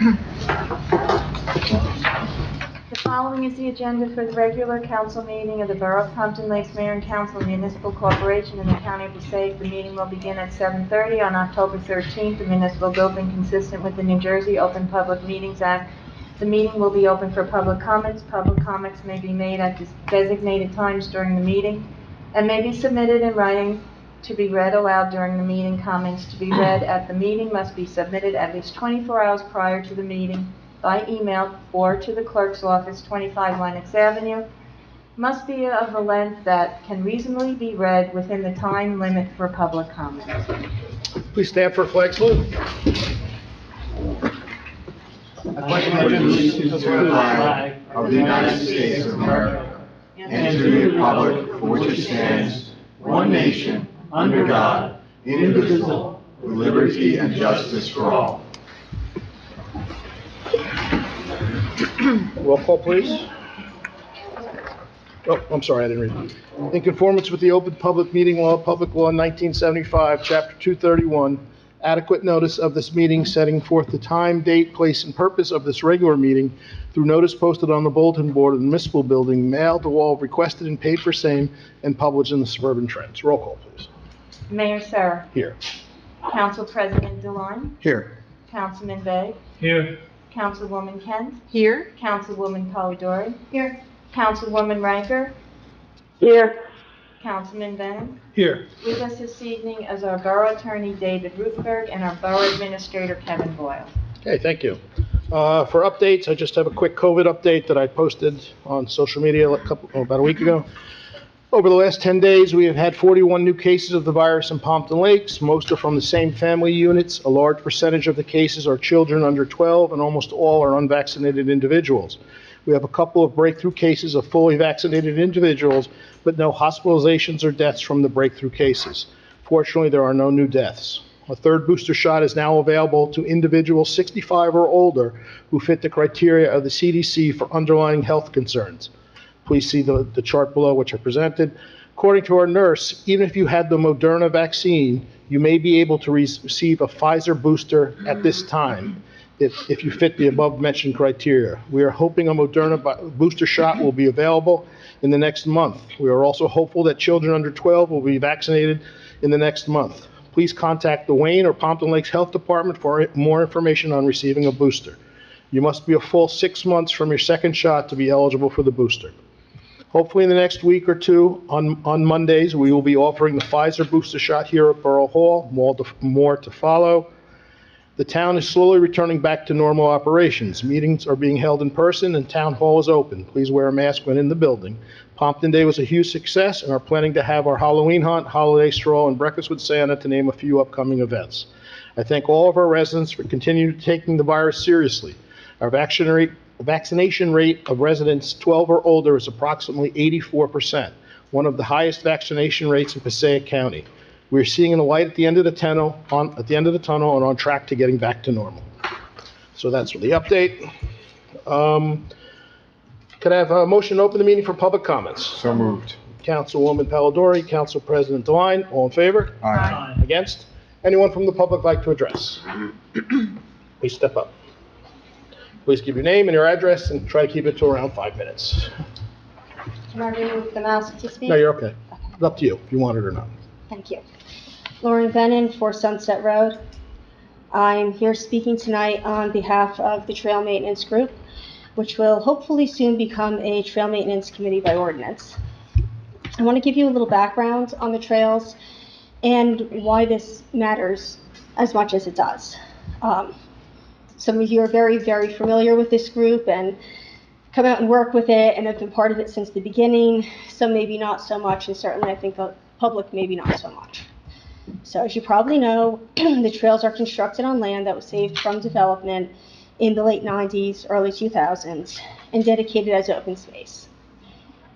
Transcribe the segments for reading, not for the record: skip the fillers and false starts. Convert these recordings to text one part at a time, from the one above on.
The following is the agenda for the regular council meeting of the Borough of Pompton Lakes Mayor and Council Municipal Corporation in the County of Passaic. The meeting will begin at 7:30 on October 13th. The municipal building consistent with the New Jersey Open Public Meetings Act. The meeting will be open for public comments. Public comments may be made at designated times during the meeting and may be submitted in writing to be read aloud during the meeting. Comments to be read at the meeting must be submitted at least 24 hours prior to the meeting by email or to the clerk's office, 25 Lennox Avenue. Must be of a length that can reasonably be read within the time limit for public comment. Please stand for a flag salute. I pledge allegiance to the flag of the United States of America and to the republic for which it stands, one nation, under God, indivisible, with liberty and justice for all. Roll call, please. Oh, I'm sorry, I didn't read it. In conformance with the Open Public Meeting Law, Public Law 1975, Chapter 231, adequate notice of this meeting setting forth the time, date, place, and purpose of this regular meeting through notice posted on the bulletin board of the municipal building, mailed to all requested and paid for same, and published in the Suburban Trends. Roll call, please. Mayor Sarah. Here. Council President DeLine. Here. Councilman Bay. Here. Councilwoman Kent. Here. Councilwoman Polidori. Here. Councilwoman Ranker. Here. Councilman Bennett. Here. With us this evening is our Borough Attorney David Ruthberg and our Borough Administrator Kevin Boyle. Okay, thank you. For updates, I just have a quick COVID update that I posted on social media about a week ago. Over the last 10 days, we have had 41 new cases of the virus in Pompton Lakes. Most are from the same family units. A large percentage of the cases are children under 12, and almost all are unvaccinated individuals. We have a couple of breakthrough cases of fully vaccinated individuals, but no hospitalizations or deaths from the breakthrough cases. Fortunately, there are no new deaths. A third booster shot is now available to individuals 65 or older who fit the criteria of the CDC for underlying health concerns. Please see the chart below, which I presented. According to our nurse, even if you had the Moderna vaccine, you may be able to receive a Pfizer booster at this time if you fit the above-mentioned criteria. We are hoping a Moderna booster shot will be available in the next month. We are also hopeful that children under 12 will be vaccinated in the next month. Please contact the Wayne or Pompton Lakes Health Department for more information on receiving a booster. You must be a full 6 months from your second shot to be eligible for the booster. Hopefully in the next week or two, on Mondays, we will be offering the Pfizer booster shot here at Borough Hall, more to follow. The town is slowly returning back to normal operations. Meetings are being held in person and town hall is open. Please wear a mask when in the building. Pompton Day was a huge success and are planning to have our Halloween hunt, holiday stroll, and breakfast with Santa, to name a few upcoming events. I thank all of our residents for continuing taking the virus seriously. Our vaccination rate of residents 12 or older is approximately 84%, one of the highest vaccination rates in Passaic County. We're seeing a light at the end of the tunnel, and on track to getting back to normal. So that's the update. Could I have a motion to open the meeting for public comments? So moved. Councilwoman Polidori, Council President DeLine, all in favor? Aye. Against? Anyone from the public like to address? Please step up. Please give your name and your address and try to keep it to around 5 minutes. Can I remove the mask to speak? No, you're okay. It's up to you if you want it or not. Thank you. Lauren Bennon for Sunset Road. I'm here speaking tonight on behalf of the Trail Maintenance Group, which will hopefully soon become a Trail Maintenance Committee by ordinance. I want to give you a little background on the trails and why this matters as much as it does. Some of you are very, very familiar with this group and come out and work with it and have been part of it since the beginning. Some maybe not so much, and certainly I think the public maybe not so much. So as you probably know, the trails are constructed on land that was saved from development in the late 90s, early 2000s, and dedicated as open space.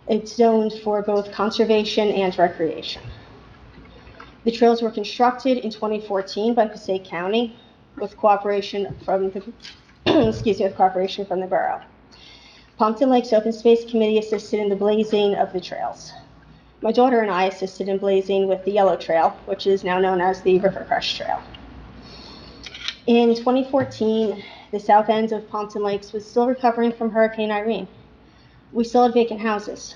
It's zoned for both conservation and recreation. The trails were constructed in 2014 by Passaic County with cooperation from the, with cooperation from the borough. Pompton Lakes Open Space Committee assisted in the blazing of the trails. My daughter and I assisted in blazing with the Yellow Trail, which is now known as the Rivercrest Trail. In 2014, the south end of Pompton Lakes was still recovering from Hurricane Irene. We still had vacant houses.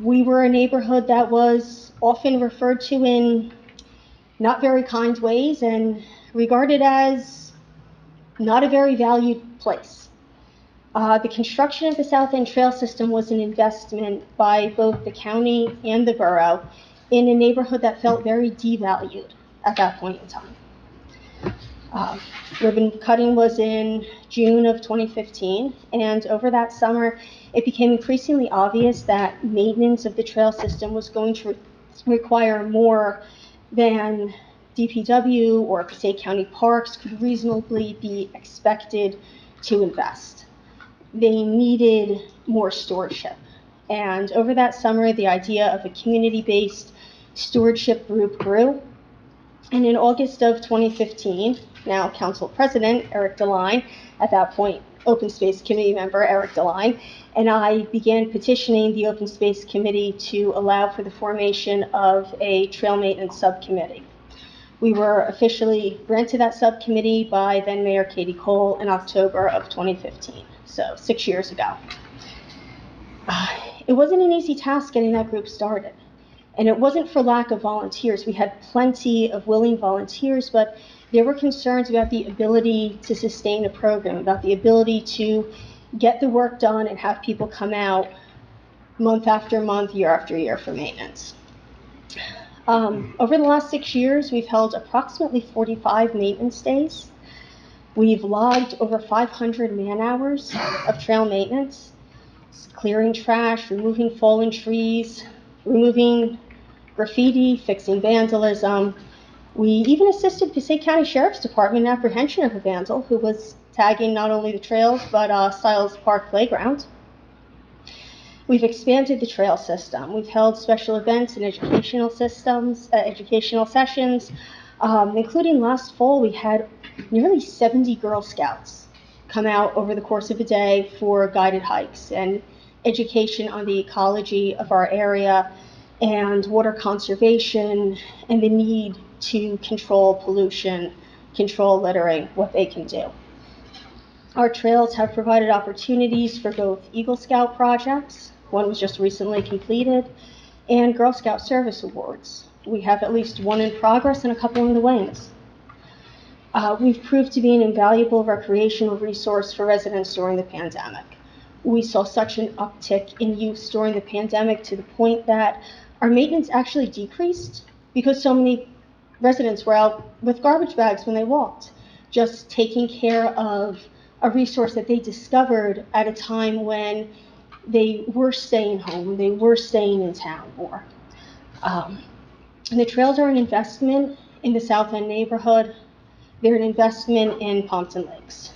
We were a neighborhood that was often referred to in not very kind ways and regarded as not a very valued place. The construction of the South End Trail System was an investment by both the county and the borough in a neighborhood that felt very devalued at that point in time. Ribbon cutting was in June of 2015, and over that summer, it became increasingly obvious that maintenance of the trail system was going to require more than DPW or Passaic County Parks could reasonably be expected to invest. They needed more stewardship. And over that summer, the idea of a community-based stewardship group grew. And in August of 2015, now Council President Eric DeLine, at that point Open Space Committee member Eric DeLine, and I began petitioning the Open Space Committee to allow for the formation of a trail maintenance subcommittee. We were officially granted that subcommittee by then Mayor Katie Cole in October of 2015, so 6 years ago. It wasn't an easy task getting that group started. And it wasn't for lack of volunteers. We had plenty of willing volunteers, but there were concerns about the ability to sustain a program, about the ability to get the work done and have people come out month after month, year after year for maintenance. Over the last 6 years, we've held approximately 45 maintenance days. We've logged over 500 man-hours of trail maintenance, clearing trash, removing fallen trees, removing graffiti, fixing vandalism. We even assisted Passaic County Sheriff's Department in apprehension of a vandal who was tagging not only the trails, but Stiles Park Playground. We've expanded the trail system. We've held special events and educational sessions, including last fall, we had nearly 70 Girl Scouts come out over the course of a day for guided hikes and education on the ecology of our area and water conservation and the need to control pollution, control littering, what they can do. Our trails have provided opportunities for both Eagle Scout projects, one was just recently completed, and Girl Scout Service Awards. We have at least one in progress and a couple in the wings. We've proved to be an invaluable recreational resource for residents during the pandemic. We saw such an uptick in use during the pandemic to the point that our maintenance actually decreased because so many residents were out with garbage bags when they walked, just taking care of a resource that they discovered at a time when they were staying home, they were staying in town more. And the trails are an investment in the South End neighborhood. They're an investment in Pompton Lakes.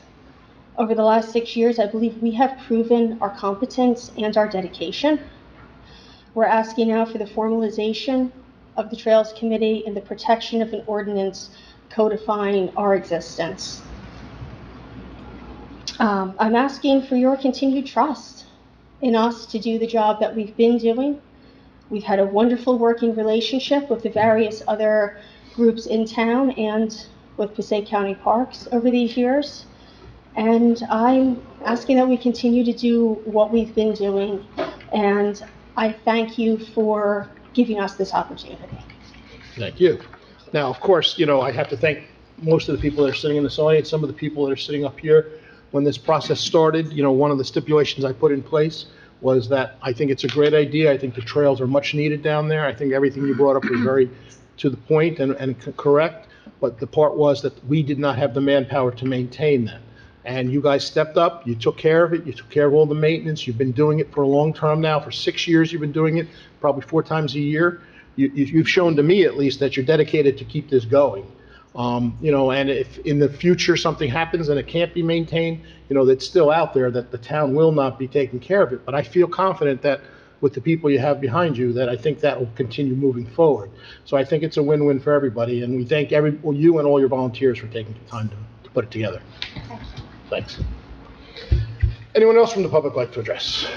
Over the last 6 years, I believe we have proven our competence and our dedication. We're asking now for the formalization of the Trails Committee and the protection of an ordinance codifying our existence. I'm asking for your continued trust in us to do the job that we've been doing. We've had a wonderful working relationship with the various other groups in town and with Passaic County Parks over these years. And I'm asking that we continue to do what we've been doing. And I thank you for giving us this opportunity. Thank you. Now, of course, I have to thank most of the people that are sitting in this audience, some of the people that are sitting up here. When this process started, one of the stipulations I put in place was that I think it's a great idea. I think the trails are much needed down there. I think everything you brought up was very to the point and correct. But the part was that we did not have the manpower to maintain that. And you guys stepped up, you took care of it, you took care of all the maintenance. You've been doing it for a long time now. For 6 years you've been doing it, probably 4 times a year. You've shown to me at least that you're dedicated to keep this going. And if in the future something happens and it can't be maintained, that's still out there, that the town will not be taking care of it. But I feel confident that with the people you have behind you, that I think that will continue moving forward. So I think it's a win-win for everybody, and we thank you and all your volunteers for taking the time to put it together. Thanks. Anyone else from the public like to address?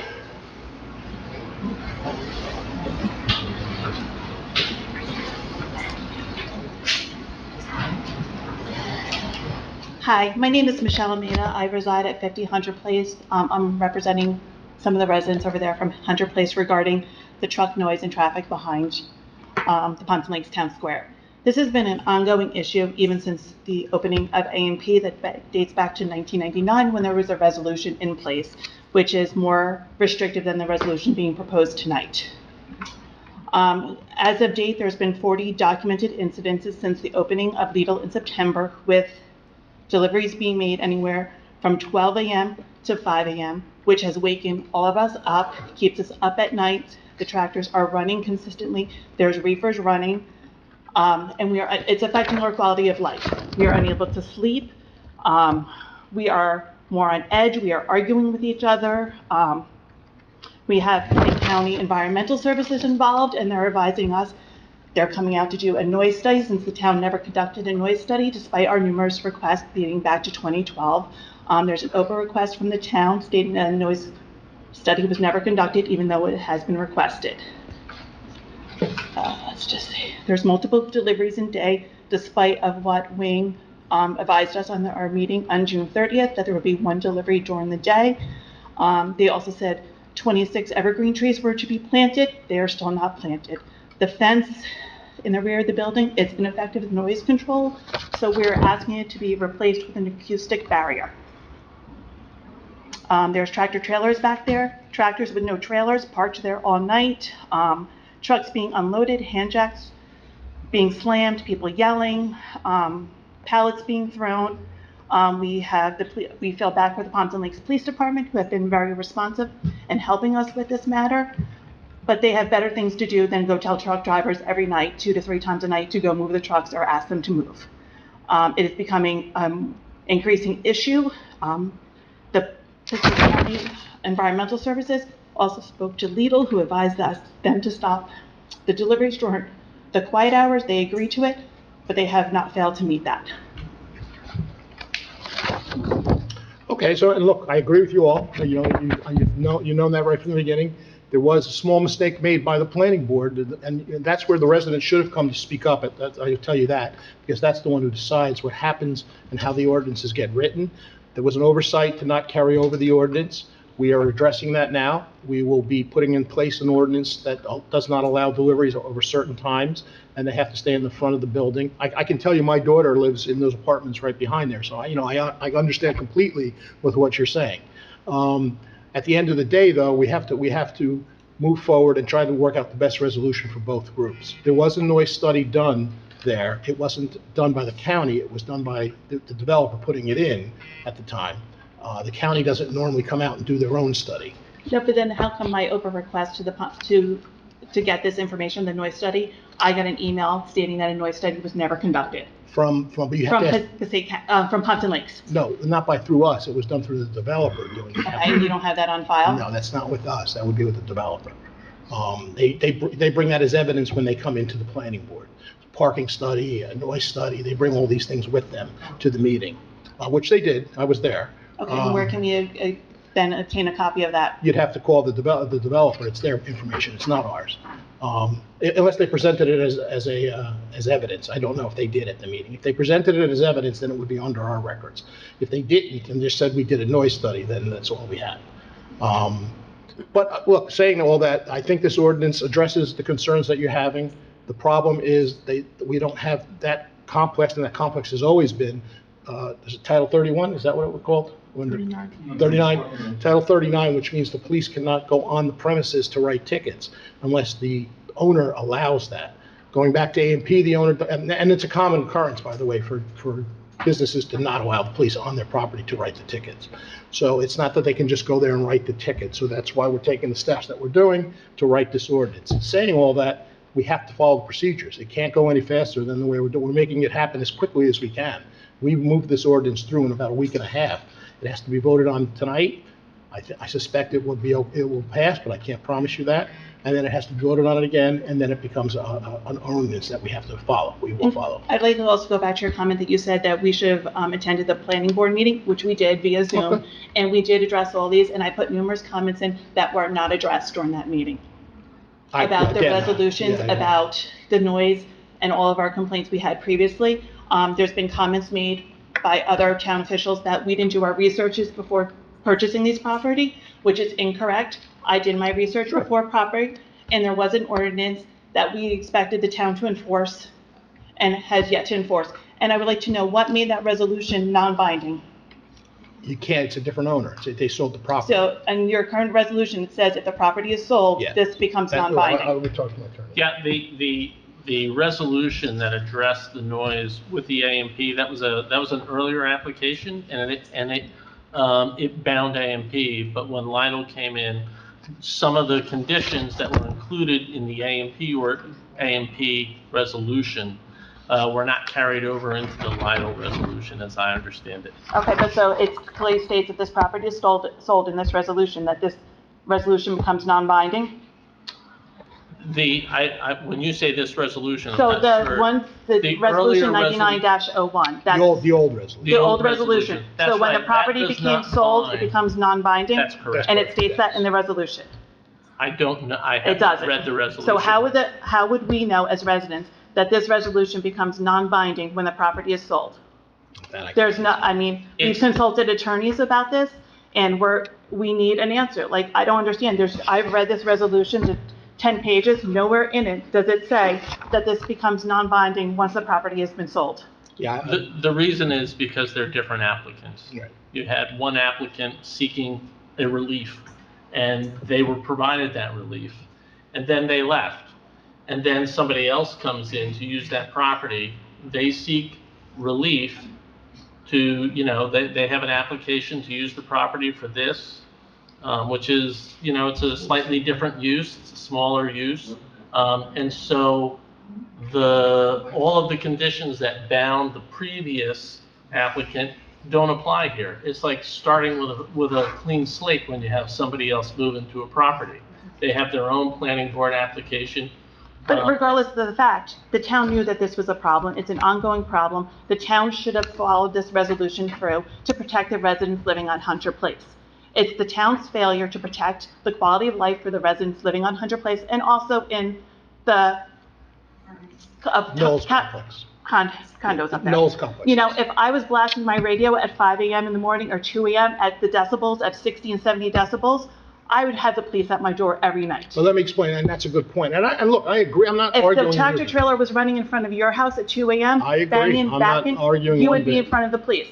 Hi, my name is Michelle Almeida. I reside at 50 Hunter Place. I'm representing some of the residents over there from Hunter Place regarding the truck noise and traffic behind the Pompton Lakes Town Square. This has been an ongoing issue even since the opening of A&P that dates back to 1999 when there was a resolution in place, which is more restrictive than the resolution being proposed tonight. As of date, there's been 40 documented incidences since the opening of Lidl in September, with deliveries being made anywhere from 12 a.m. to 5 a.m., which has wakened all of us up, keeps us up at night. The tractors are running consistently. There's reefers running, and it's affecting our quality of life. We are unable to sleep. We are more on edge. We are arguing with each other. We have the county environmental services involved, and they're advising us. They're coming out to do a noise study since the town never conducted a noise study despite our numerous requests dating back to 2012. There's an open request from the town stating that a noise study was never conducted even though it has been requested. Let's just see. There's multiple deliveries in day despite of what Wing advised us on our meeting on June 30th that there would be one delivery during the day. They also said 26 evergreen trees were to be planted. They are still not planted. The fence in the rear of the building, it's ineffective noise control, so we're asking it to be replaced with an acoustic barrier. There's tractor trailers back there, tractors with no trailers parked there all night, trucks being unloaded, hand jacks being slammed, people yelling, pallets being thrown. We feel bad for the Pompton Lakes Police Department, who have been very responsive and helping us with this matter, but they have better things to do than go tell truck drivers every night, 2 to 3 times a night, to go move the trucks or ask them to move. It is becoming increasing issue. The Pittsburgh County Environmental Services also spoke to Lidl, who advised them to stop the deliveries during the quiet hours. They agreed to it, but they have not failed to meet that. Okay, so, and look, I agree with you all. You've known that right from the beginning. There was a small mistake made by the planning board, and that's where the residents should have come to speak up. I tell you that, because that's the one who decides what happens and how the ordinances get written. There was an oversight to not carry over the ordinance. We are addressing that now. We will be putting in place an ordinance that does not allow deliveries over certain times, and they have to stay in the front of the building. I can tell you my daughter lives in those apartments right behind there, so I understand completely with what you're saying. At the end of the day, though, we have to move forward and try to work out the best resolution for both groups. There was a noise study done there. It wasn't done by the county. It was done by the developer putting it in at the time. The county doesn't normally come out and do their own study. No, but then how come my open request to get this information, the noise study, I got an email stating that a noise study was never conducted But you have to from Pompton Lakes? No, not through us. It was done through the developer doing it. Okay, you don't have that on file? No, that's not with us. That would be with the developer. They bring that as evidence when they come into the planning board. Parking study, a noise study, they bring all these things with them to the meeting, which they did. I was there. Okay, and where can we then obtain a copy of that? You'd have to call the developer. It's their information. It's not ours. Unless they presented it as evidence. I don't know if they did at the meeting. If they presented it as evidence, then it would be under our records. If they didn't and just said we did a noise study, then that's all we had. But look, saying all that, I think this ordinance addresses the concerns that you're having. The problem is we don't have that complex, and that complex has always been, is it Title 31? Is that what it was called? 39. Title 39, which means the police cannot go on the premises to write tickets unless the owner allows that. Going back to A&P, the owner, and it's a common occurrence, by the way, for businesses to not allow the police on their property to write the tickets. So it's not that they can just go there and write the ticket. So that's why we're taking the steps that we're doing to write this ordinance. Saying all that, we have to follow the procedures. It can't go any faster than the way we're doing. We're making it happen as quickly as we can. We've moved this ordinance through in about a week and a half. It has to be voted on tonight. I suspect it will pass, but I can't promise you that. And then it has to be voted on it again, and then it becomes an ordinance that we have to follow. We will follow. I'd like to also go back to your comment that you said that we should have attended the planning board meeting, which we did via Zoom, okay. And we did address all these, and I put numerous comments in that were not addressed during that meeting. About the resolutions, about the noise, and all of our complaints we had previously. There's been comments made by other town officials that we didn't do our researches before purchasing these property, which is incorrect. I did my research before property, and there was an ordinance that we expected the town to enforce and has yet to enforce. And I would like to know what made that resolution non-binding. You can't, it's a different owner. They sold the property. So, in your current resolution, it says if the property is sold, Yeah. this becomes I'll non-binding. be talking to my attorney. Yeah, the resolution that addressed the noise with the AMP, that was an earlier application, and it bound AMP, but when Lytle came in, some of the conditions that were included in the AMP resolution were not carried over into the Lytle resolution, as I understand it. Okay, but so it clearly states that this property is sold in this resolution, that this resolution becomes non-binding? When you say this resolution, I'm So not the sure. one, the The resolution earlier 99-01, that's The old resolution. the old resolution. That's So when right, the property that does became not sold, it bind. becomes non-binding? That's correct. And it states that in the resolution? I don't know, I It haven't doesn't. read the resolution. So how would we know as residents that this resolution becomes non-binding when the property is sold? There's no, I mean, we've It's- consulted attorneys about this, and we need an answer. Like, I don't understand. I've read this resolution, the 10 pages, nowhere in it does it say that this becomes non-binding once the property has been sold. Yeah, The reason is because they're different applicants. Right. You had one applicant seeking a relief, and they were provided that relief, and then they left. And then somebody else comes in to use that property, they seek relief to, they have an application to use the property for this, which is, it's a slightly different use, it's a smaller use. And so all of the conditions that bound the previous applicant don't apply here. It's like starting with a clean slate when you have somebody else move into a property. They have their own planning board application. But regardless of the fact, the town knew that this was a problem. It's an ongoing problem. The town should have followed this resolution through to protect the residents living on Hunter Place. It's the town's failure to protect the quality of life for the residents living on Hunter Place and also in the Knowles Complex. Condos up there. Knowles Complex. If I was blasting my radio at 5 a.m. in the morning or 2 a.m. at the decibels, at 60 and 70 decibels, I would have the police at my door every night. So let me explain, and that's a good point. And look, I agree, I'm not If arguing the with tractor you. trailer was running in front of your house at 2 a.m., I agree. banging, I'm not backing, arguing you one would be bit. in front of the police.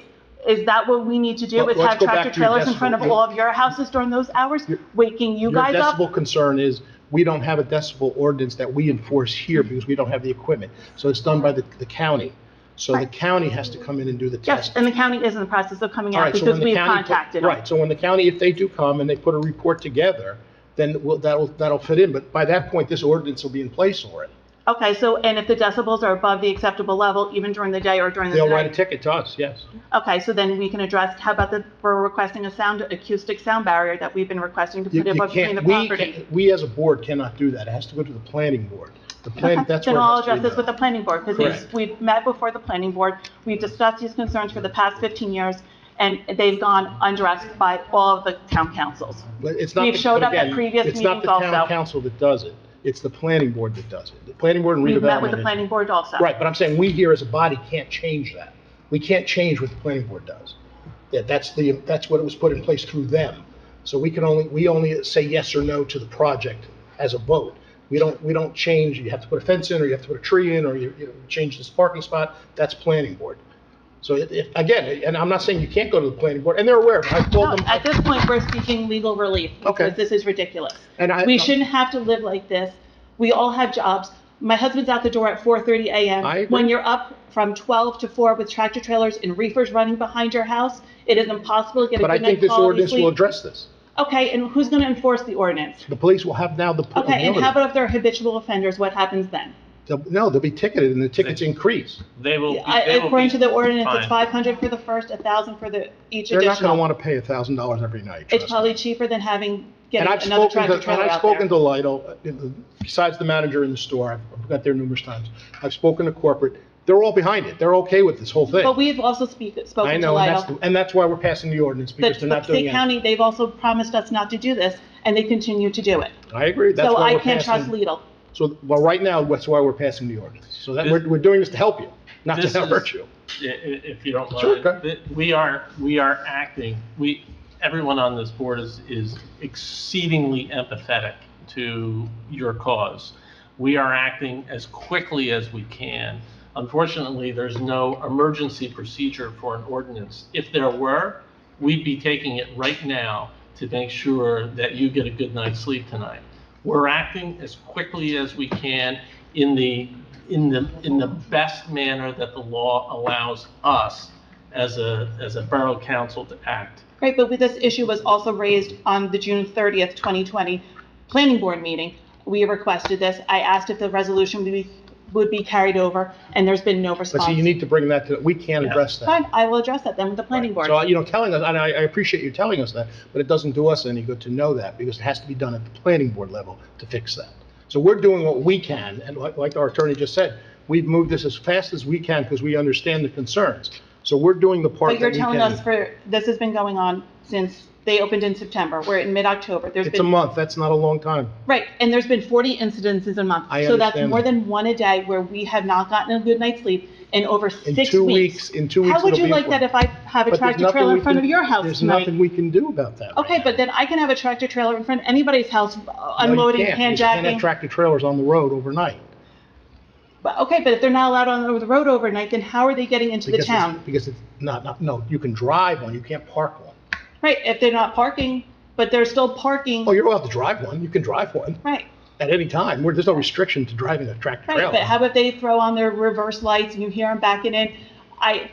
Is that what we need to do, Well, is let's have go back tractor to your trailers in front of decibel. all of your houses during those hours, waking you guys Your up? decibel concern is, we don't have a decibel ordinance that we enforce here because we don't have the equipment. So it's done by the county. So the Right. county has to come in and do the Yes, testing. and the county is in the process of coming All out right, so because when the we've county contacted them. Right, so when the county, if they do come and they put a report together, then that'll fit in. But by that point, this ordinance will be in place already. Okay, so, and if the decibels are above the acceptable level, even during the day or during the They'll write a night? ticket to us, yes. Okay, so then we can address, how about we're requesting acoustic sound barrier that we've been requesting to put up between the property? We as a board cannot do that. It has to go to the planning board. The plan, Okay, that's then where it I'll has to be address this done. with the planning board, because Correct. we've met before the planning board, we've discussed these concerns for the past 15 years, and they've gone unaddressed by all of the town councils. But it's not We've the- showed but up at again, previous It's not meetings the town also. council that does it. It's the planning board that does it. The planning board and redevelopment. We've met with the is- planning board also. Right, but I'm saying we here as a body can't change that. We can't change what the planning board does. That's what it was put in place through them. So we only say yes or no to the project as a vote. We don't change, you have to put a fence in, or you have to put a tree in, or you change this parking spot. That's planning board. So again, and I'm not saying you can't go to the planning board, and they're aware of it. I've No, told them. at this point, we're seeking legal relief, Okay. because this is ridiculous. And We shouldn't have to live like this. We all have jobs. My husband's out the door at 4:30 a.m. I agree. When you're up from 12 to 4 with tractor trailers and reefers running behind your house, it is impossible to get a But I good think night's this quality ordinance will sleep. address this. Okay, and who's going to enforce the ordinance? The police will have now the Okay, and ability. how about if they're habitual offenders, what happens then? No, they'll be ticketed, and the tickets increase. They will According to the ordinance, it's fined. 500 for the first, 1,000 for each They're not gonna additional. wanna pay $1,000 every night. It's trust me. probably cheaper than And getting I've another spoken tractor to, trailer and I've out spoken there. to Lytle, besides the manager in the store, I've got there numerous times. I've spoken to corporate, they're all behind it, they're okay with this whole thing. But we've also I spoken to know, Lidle. and that's why we're passing the ordinance, because they're not The doing it. county, they've also promised us not to do this, and they continue to do it. I agree, that's So why I we're can't trust passing. Lidle. So, well, right now, that's why we're passing the ordinance. So that, we're doing this to help you. not This to is- hurt you. If you don't Sure, mind, go ahead. we are acting, everyone on this board is exceedingly empathetic to your cause. We are acting as quickly as we can. Unfortunately, there's no emergency procedure for an ordinance. If there were, we'd be taking it right now to make sure that you get a good night's sleep tonight. We're acting as quickly as we can in the best manner that the law allows us as a borough council to act. Right, but this issue was also raised on the June 30th, 2020 planning board meeting. We requested this. I asked if the resolution would be carried over, and there's been no But response. see, you need to bring that to, we can't Yeah. address that. Fine, I will address that then with the planning board. So, telling us, and I appreciate you telling us that, but it doesn't do us any good to know that, because it has to be done at the planning board level to fix that. So we're doing what we can, and like our attorney just said, we've moved this as fast as we can because we understand the concerns. So we're doing the part But that you're we telling can. us this has been going on since they opened in September. We're in mid-October. It's a month, that's not a long time. Right, and there's been 40 incidences a month. I So that's understand more that. than one a day where we have not gotten a good night's sleep in over 6 In weeks. 2 weeks, How would it'll you be like that if I have a But there's tractor nothing trailer we in front can- of your house There's tonight? nothing we can do about that right Okay, now. but then I can have a tractor trailer in front of anybody's house, No, you unloading, can't. You can't have handjacking. tractor trailers on the road overnight. Okay, but if they're not allowed on the road overnight, then how are they getting into the Because it's- town? Because it's not, no, you can drive one, you can't park one. Right, if they're not parking, but they're still parking. Oh, you're allowed to drive one, you can drive one Right, at any time. There's no restriction to driving a tractor right, trailer. but how about they throw on their reverse lights and you hear them backing in? I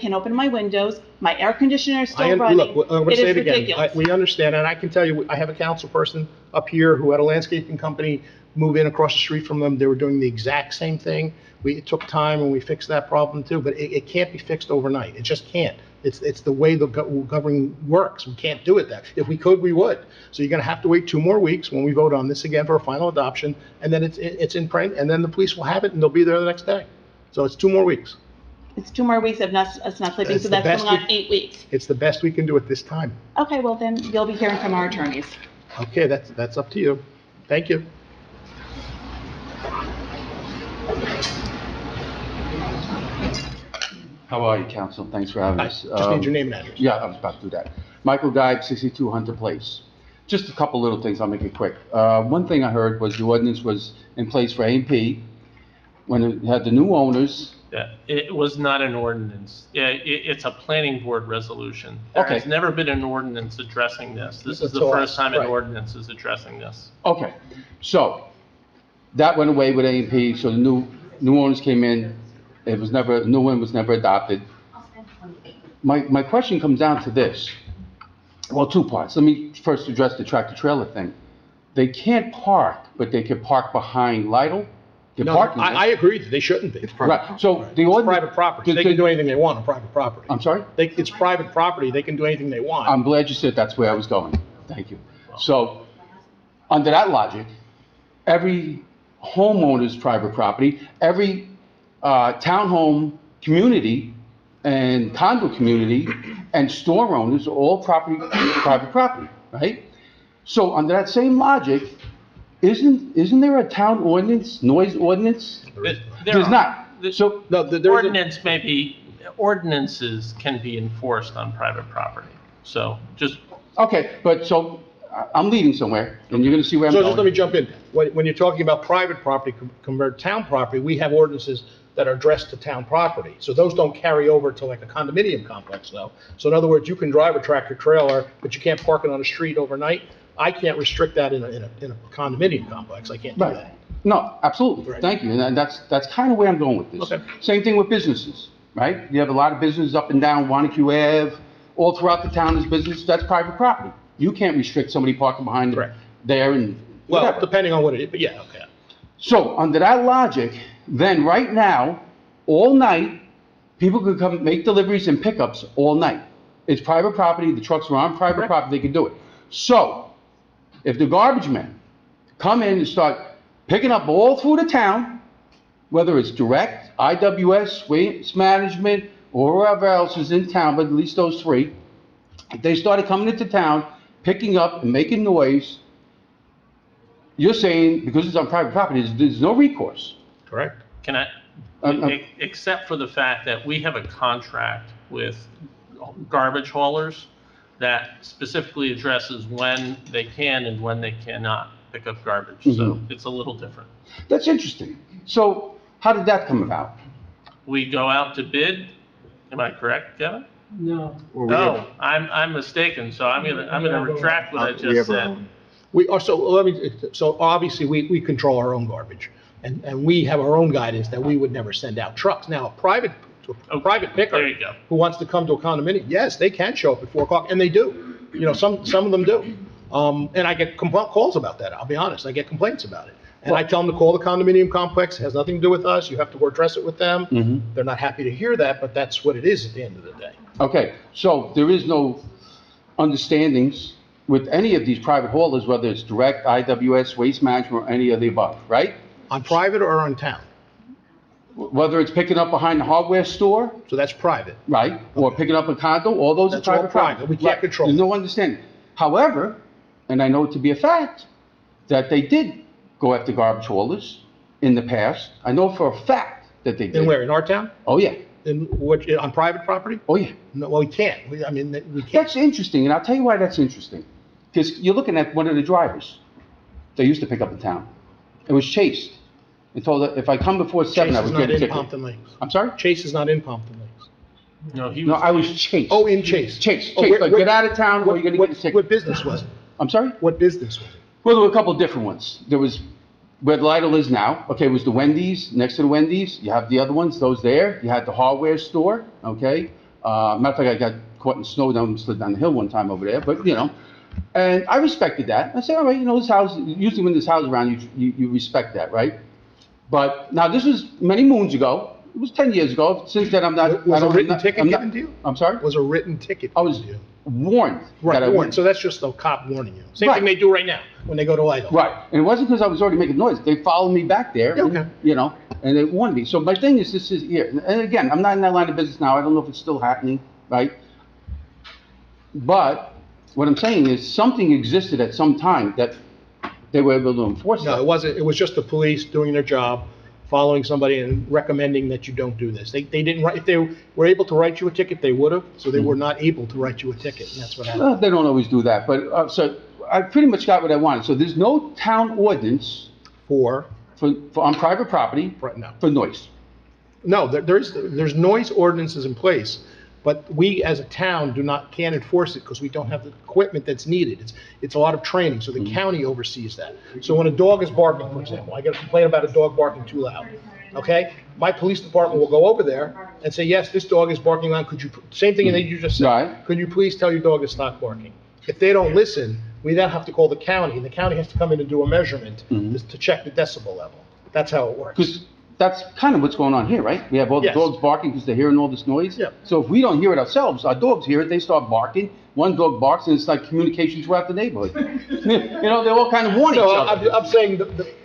can open my windows, my air conditioner is still running. Look, I'm gonna It say is it again. ridiculous. We understand, and I can tell you, I have a council person up here who had a landscaping company move in across the street from them. They were doing the exact same thing. It took time and we fixed that problem too, but it can't be fixed overnight. It just can't. It's the way the governing works. We can't do it that. If we could, we would. So you're gonna have to wait 2 more weeks when we vote on this again for a final adoption, and then it's in print, and then the police will have it and they'll be there the next day. So it's 2 more weeks. It's 2 more weeks of us not sleeping, It's so the that's best going on we- 8 weeks. It's the best we can do at this time. Okay, well then, you'll be hearing from our attorneys. Okay, that's up to you. Thank you. How are you, council? Thanks for having us. Just need your name and address. Yeah, I was about to do that. Michael Geib, 62 Hunter Place. Just a couple little things, I'll make it quick. One thing I heard was the ordinance was in place for A&P. When it had the new owners, Yeah, it was not an ordinance. Yeah, it's a planning board resolution. There Okay. has never been an ordinance addressing this. This is the Until first time an right. ordinance is addressing this. okay, so that went away with A&P, so the new owners came in. It was never, new one was never adopted. My question comes down to this. Well, 2 parts. Let me first address the tractor trailer thing. They can't park, but they can park behind Lidl. They're No, parking. I agree, they shouldn't be. Right, so the It's ordinance. private property, they can do anything they want on private property. I'm sorry? It's private property, they can do anything they want. I'm glad you said that's where I was going. Thank you. So, under that logic, every homeowner's private property, every townhome community and condo community and store owners are all private property, right? So under that same logic, isn't there a town ordinance, noise ordinance? There's not. So, No, there's a, Ordinances can be enforced on private property. So just, okay, but so I'm leading somewhere and you're gonna see where I'm so going. just let me jump in. When you're talking about private property compared to town property, we have ordinances that are addressed to town property. So those don't carry over to like a condominium complex though. So in other words, you can drive a tractor trailer, but you can't park it on the street overnight. I can't restrict that in a condominium complex. I can't do Right. that. No, absolutely. Right. Thank you. And that's kind of where I'm going with this. Okay. Same thing with businesses, right? You have a lot of businesses up and down Wanakew Ave, all throughout the town is business. That's private property. You can't restrict somebody parking behind Correct. there and Well, whatever. depending on what it is, but yeah, okay. So under that logic, then right now, all night, people could come make deliveries and pickups all night. It's private property, the trucks are on private Correct. property, they can do it. So, if the garbage men come in and start picking up all through the town, whether it's direct, IWS, waste management, or whoever else is in town, but at least those 3, if they started coming into town, picking up and making noise, you're saying, because it's on private property, there's no recourse. Correct. can I, Except for the fact that we have a contract with garbage haulers that specifically addresses when they can and when they cannot pick up garbage. So it's a little different. That's interesting. So how did that come about? We go out to bid. Am I correct, Kevin? Or we have- No, I'm mistaken. So I'm gonna retract what I we just have our said. own. So obviously, we control our own garbage, and we have our own guidance that we would never send out trucks. Now, a private picker There you go. who wants to come to a condominium, yes, they can show up at 4 o'clock, and they do. You know, some of them do. And I get calls about that, I'll be honest, I get complaints about it. And I tell them to call the condominium complex, it has nothing to do with us, you have to address it with them. They're not happy to hear that, but that's what it is at the end of the day. Okay, so there is no understandings with any of these private haulers, whether it's direct, IWS, Waste Management, or any of the above, right? On private or on town? Whether it's picking up behind the hardware store, So that's private. right, or picking up a condo, all those are That's all private private. property. We can't Right. control There's it. no understanding. However, and I know it to be a fact, that they did go after garbage haulers in the past. I know for a fact that they did. In where, in our town? Oh, yeah. On private property? Oh, yeah. No, well, we can't, we can't. That's interesting, and I'll tell you why that's interesting. Because you're looking at one of the drivers they used to pick up in town. It was chased and told that if I come before 7, Chase I is would not get a in ticket. Pompton Lakes. I'm sorry? Chase is not in Pompton Lakes. No, he No, was. I was chased. Oh, in Chase. Chased, Oh, like get out of town or you're gonna get a ticket. What business was it? I'm sorry? What business was it? Well, there were a couple of different ones. There was where Lidl is now. Okay, it was the Wendy's, next to the Wendy's. You have the other ones, those there. You had the hardware store, okay? Matter of fact, I got caught in snow down, slid down the hill one time over there, but you know. And I respected that. I said, all right, you know, this house, usually when there's houses around, you respect that, right? But now this was many moons ago. It was 10 years ago. Since then, I'm not. Was I a don't- written I'm not- ticket I'm not- given to you? I'm sorry? Was a written ticket I was given to you? warned. that I Right, wouldn't. so that's just the cop warning you. Same Right. thing they do right now, when they go to Lidl. Right, and it wasn't because I was already making noise. They followed me back there. and, Okay. You know, and they warned me. So my thing is, this is here. And again, I'm not in that line of business now. I don't know if it's still happening, right? But what I'm saying is something existed at some time that they were able to enforce No, that. it wasn't, it was just the police doing their job, following somebody and recommending that you don't do this. They didn't write, if they were able to write you a ticket, they would have, so they were not able to write you a ticket, and that's what happened. Well, they don't always do that, but, so I pretty much got what I wanted. So there's no town ordinance For, on private property no. for noise. No, there's noise ordinances in place, but we as a town can't enforce it because we don't have the equipment that's needed. It's a lot of training, so the county oversees that. So when a dog is barking, for example, I get a complaint about a dog barking too loud, okay? My police department will go over there and say, yes, this dog is barking loud, same thing that you just said. Right. Could you please tell your dog to stop barking? If they don't listen, we then have to call the county, and the county has to come in and do a measurement to check the decibel level. That's how it works. Because that's kind of what's going on here, right? We have all the Yes. dogs barking because they're hearing all this noise. Yeah. So if we don't hear it ourselves, our dogs hear it, they start barking. One dog barks and it's like communication throughout the neighborhood. You know, they all kind of warn each So other. I'm saying,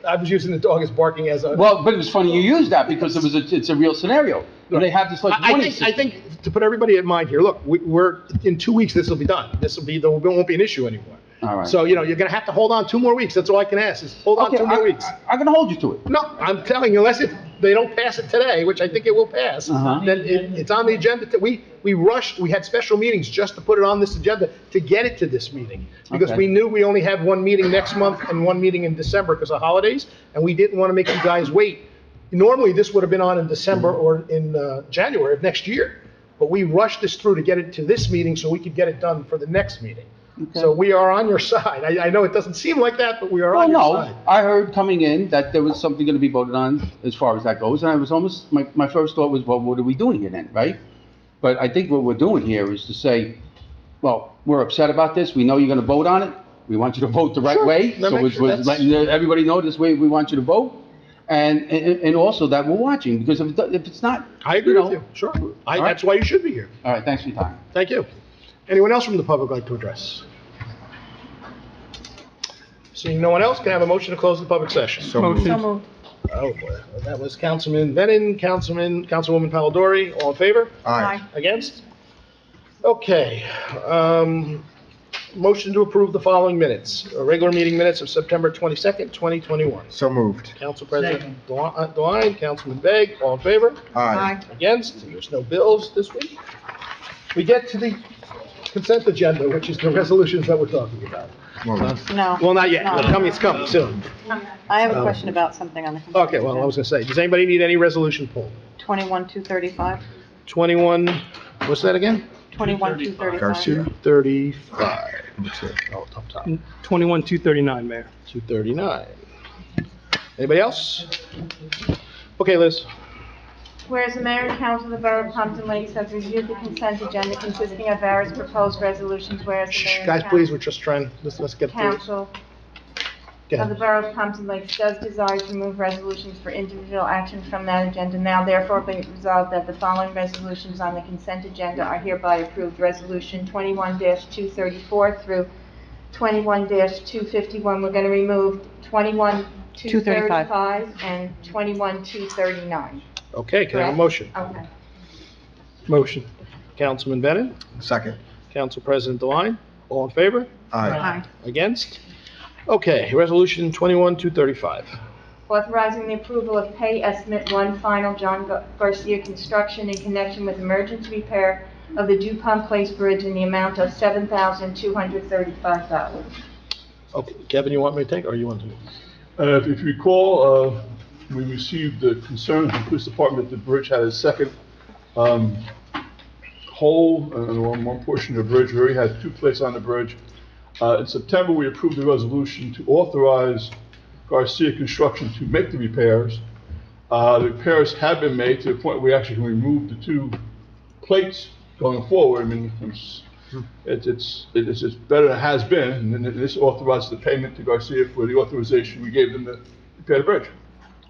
I was using the dog as barking as a... Well, but it was funny you used that because it's a real scenario. When they have this like warning I system. think, to put everybody in mind here, look, we're, in 2 weeks, this will be done. There won't be an issue anymore. All right. So, you're gonna have to hold on 2 more weeks, that's all I can ask, is hold on Okay, 2 more weeks. I'm gonna hold you to it. No, I'm telling you, unless they don't pass it today, which I think it will pass, Uh-huh. then it's on the agenda. We rushed, we had special meetings just to put it on this agenda to get it to this meeting. Because Okay. we knew we only had 1 meeting next month and 1 meeting in December because of holidays, and we didn't want to make you guys wait. Normally, this would have been on in December or in January of next year. But we rushed this through to get it to this meeting so we could get it done for the next meeting. So we are on your side. I know it doesn't seem like that, but we are Well, on your no, side. I heard coming in that there was something gonna be voted on as far as that goes, and I was almost, my first thought was, well, what are we doing here then, right? But I think what we're doing here is to say, well, we're upset about this, we know you're gonna vote on it, we want you to vote the right Sure, way, that so makes we're sense. letting everybody know this way we want you to vote, and also that we're watching, because if it's not. I agree know- with you, sure. All right. That's why you should be here. All right, thanks for your time. Thank you. Anyone else from the public like to address? Seeing no one else, can I have a motion to close the public session? So moved. Oh, boy. That was Councilman Venin, Councilwoman Palladori, all in favor? Aye. Against? Okay. Motion to approve the following minutes. Regular meeting minutes of September 22nd, 2021. So moved. Council President Devine, Councilman Begg, all in favor? Aye. Against? There's no bills this week. We get to the consent agenda, which is the resolutions that we're talking about. No. Well, not yet. It's coming soon. I have a question about something on the consent Okay, well, I agenda. was gonna say, does anybody need any resolution pulled? 21-235, 21, what's that again? 21-235. Garcia? 35. Oh, up top. 21-239, Mayor. 239. Anybody else? Okay, Liz. Whereas the mayor and council of the borough of Pompton Lakes have reviewed the consent agenda consisting of various proposed resolutions, whereas the mayor and Guys, please, we're just trying, let's get through it. council Go of the ahead. borough of Pompton Lakes does desire to remove resolutions for individual action from that agenda. Now therefore be it resolved that the following resolutions on the consent agenda are hereby approved. Resolution 21-234 through 21-251. We're going to remove 21-235 and 21-239. Okay, can I have a Correct? motion? Okay. Motion. Councilman Bennett, Second. Council President DeWine, all in favor? Aye. Against? Okay, resolution 21-235. Authorizing the approval of pay estimate one final John Garcia construction in connection with emergency repair of the DuPont Place Bridge in the amount of $7,235. Okay, Kevin, you want me to take, or you want to? If you recall, we received the concerns from the police department that the bridge had a second hole on one portion of the bridge. We already had 2 places on the bridge. In September, we approved the resolution to authorize Garcia Construction to make the repairs. The repairs have been made to the point where we actually can remove the 2 plates going forward. I mean, it's better than it has been, and then this authorizes the payment to Garcia for the authorization we gave them to repair the bridge.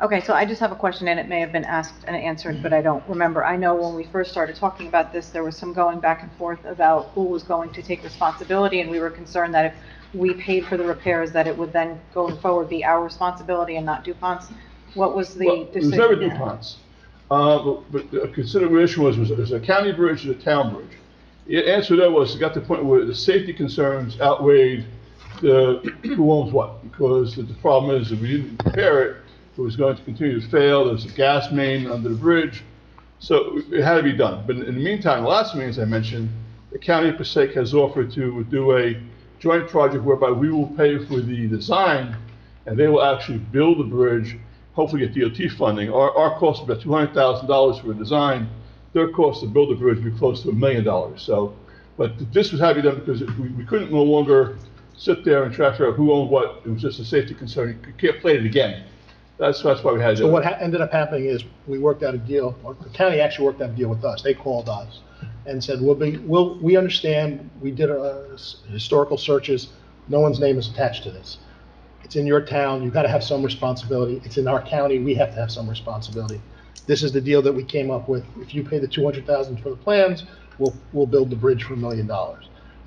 Okay, so I just have a question, and it may have been asked and answered, but I don't remember. I know when we first started talking about this, there was some going back and forth about who was going to take responsibility, and we were concerned that if we paid for the repairs, that it would then, going forward, be our responsibility and not DuPont's. What was the Well, it was decision never there? DuPont's. But the consideration was a county bridge or a town bridge. The answer there was, it got to the point where the safety concerns outweighed who owns what. Because the problem is, if we didn't repair it, it was going to continue to fail. There's a gas main under the bridge. So it had to be done. But in the meantime, the last meeting, as I mentioned, the county of Passaic has offered to do a joint project whereby we will pay for the design and they will actually build the bridge, hopefully get DOT funding. Our cost is about $200,000 for a design. Their cost to build the bridge would be close to $1 million. So, but this was having done because we couldn't no longer sit there and try to figure out who owned what. It was just a safety concern. You can't play it again. That's why we had to So do what it. ended up happening is, we worked out a deal, or the county actually worked out a deal with us. They called us and said, we understand, we did historical searches, no one's name is attached to this. It's in your town, you've got to have some responsibility. It's in our county, we have to have some responsibility. This is the deal that we came up with. If you pay the $200,000 for the plans, we'll build the bridge for $1 million.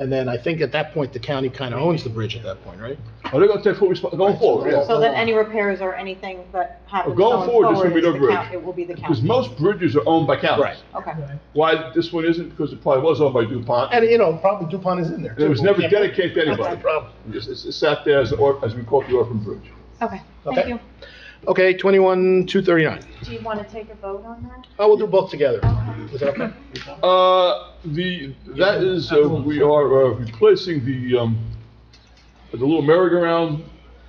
And then I think at that point, the county kind of owns the bridge at that point, right? Oh, they're going to take full responsibility going forward, yeah. So then any repairs or anything that happens Going going forward, there's forward, gonna be no is the bridge. count- it will be the Because county? most bridges are owned by counties. Right. Okay. Why this one isn't? Because it probably was owned by DuPont. And, probably DuPont is in there. It was too, but never we can't- dedicated to That's anybody. the problem. It sat there as we call it, the orphan bridge. Okay, Okay. thank you. Okay, 21-239. Do you want to take a vote on that? Oh, we'll do both together. Is that okay? That is, we are replacing the little merry-go-round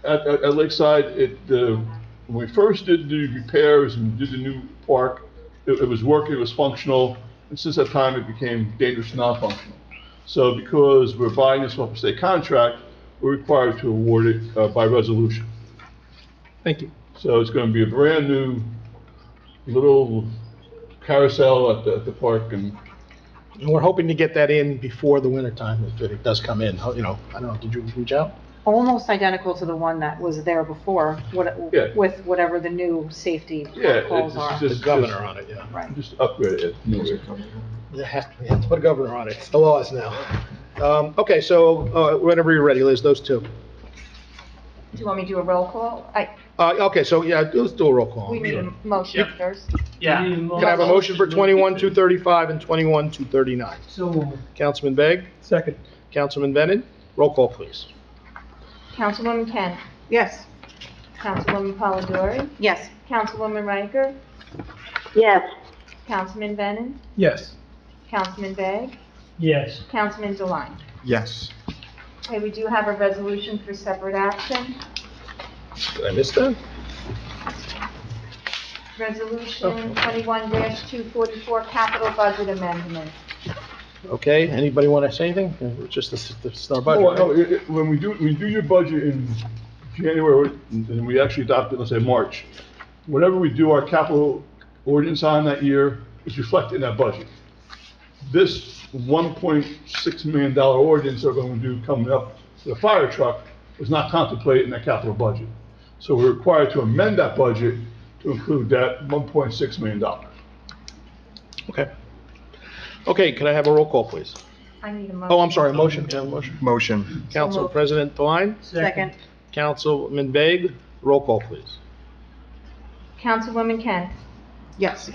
at Lakeside. When we first did the repairs and did the new park, it was working, it was functional, and since that time it became dangerous non-functional. So because we're buying this off a state contract, we're required to award it by resolution. Thank you. So it's going to be a brand-new little carousel at the park, and And we're hoping to get that in before the winter time, if it does come in. I don't know, did you reach out? Almost identical to the one that was there before, Yeah. with whatever the new safety yeah, protocols are. it's The just governor on it, yeah. Right. Just upgrade it. We have to put a governor on it. It's the laws now. Okay, so whenever you're ready, Liz, those two. Do you want me to do a roll call? Okay, so yeah, let's do a roll call. We need a motion first. Yeah. Can I have a motion for 21-235 and 21-239? So moved. Councilman Begg, Second. Councilman Bennett, Roll call, please. Councilwoman Kent. Yes. Councilwoman Polidori. Yes. Councilwoman Riker. Yes. Councilman Brennan. Yes. Councilman Begg. Yes. Councilman Deline. Yes. Okay, we do have a resolution for separate action. Did I miss that? Resolution 21-244, capital budget amendment. Okay, anybody want to say anything? It's just this our budget, No, right? when we do your budget in January, and we actually adopt it, let's say, March, whatever we do our capital ordinance on that year is reflected in that budget. This $1.6 million ordinance they're going to do coming up for the fire truck was not contemplated in that capital budget. So we're required to amend that budget to include that $1.6 million. Okay. Okay, can I have a roll call, please? I need a motion. Oh, I'm sorry, motion, can I have a motion? Motion. Council moved. President Deline, Second. Councilman Begg, roll call, please. Councilwoman Kent. Yes.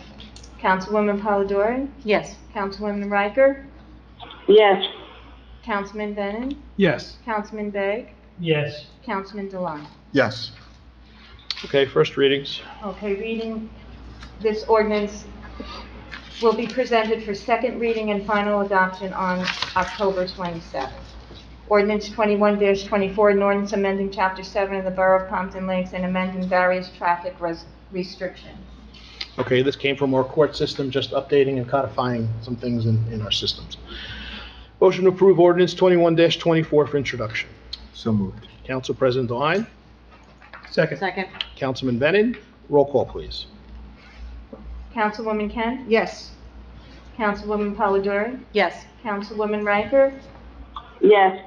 Councilwoman Polidori. Yes. Councilwoman Riker. Yes. Councilman Brennan. Yes. Councilman Begg. Yes. Councilman Deline. Yes. Okay, first readings. Okay, reading, this ordinance will be presented for second reading and final adoption on October 27th. Ordinance 21-24, an ordinance amending Chapter 7 of the Borough of Pompton Lakes and amending various traffic restrictions. Okay, this came from our court system, just updating and codifying some things in our systems. Motion to approve ordinance 21-24 for introduction. So moved. Council President Deline, Second. Second. Councilman Brennan, roll call, please. Councilwoman Kent. Yes. Councilwoman Polidori. Yes. Councilwoman Riker. Yes.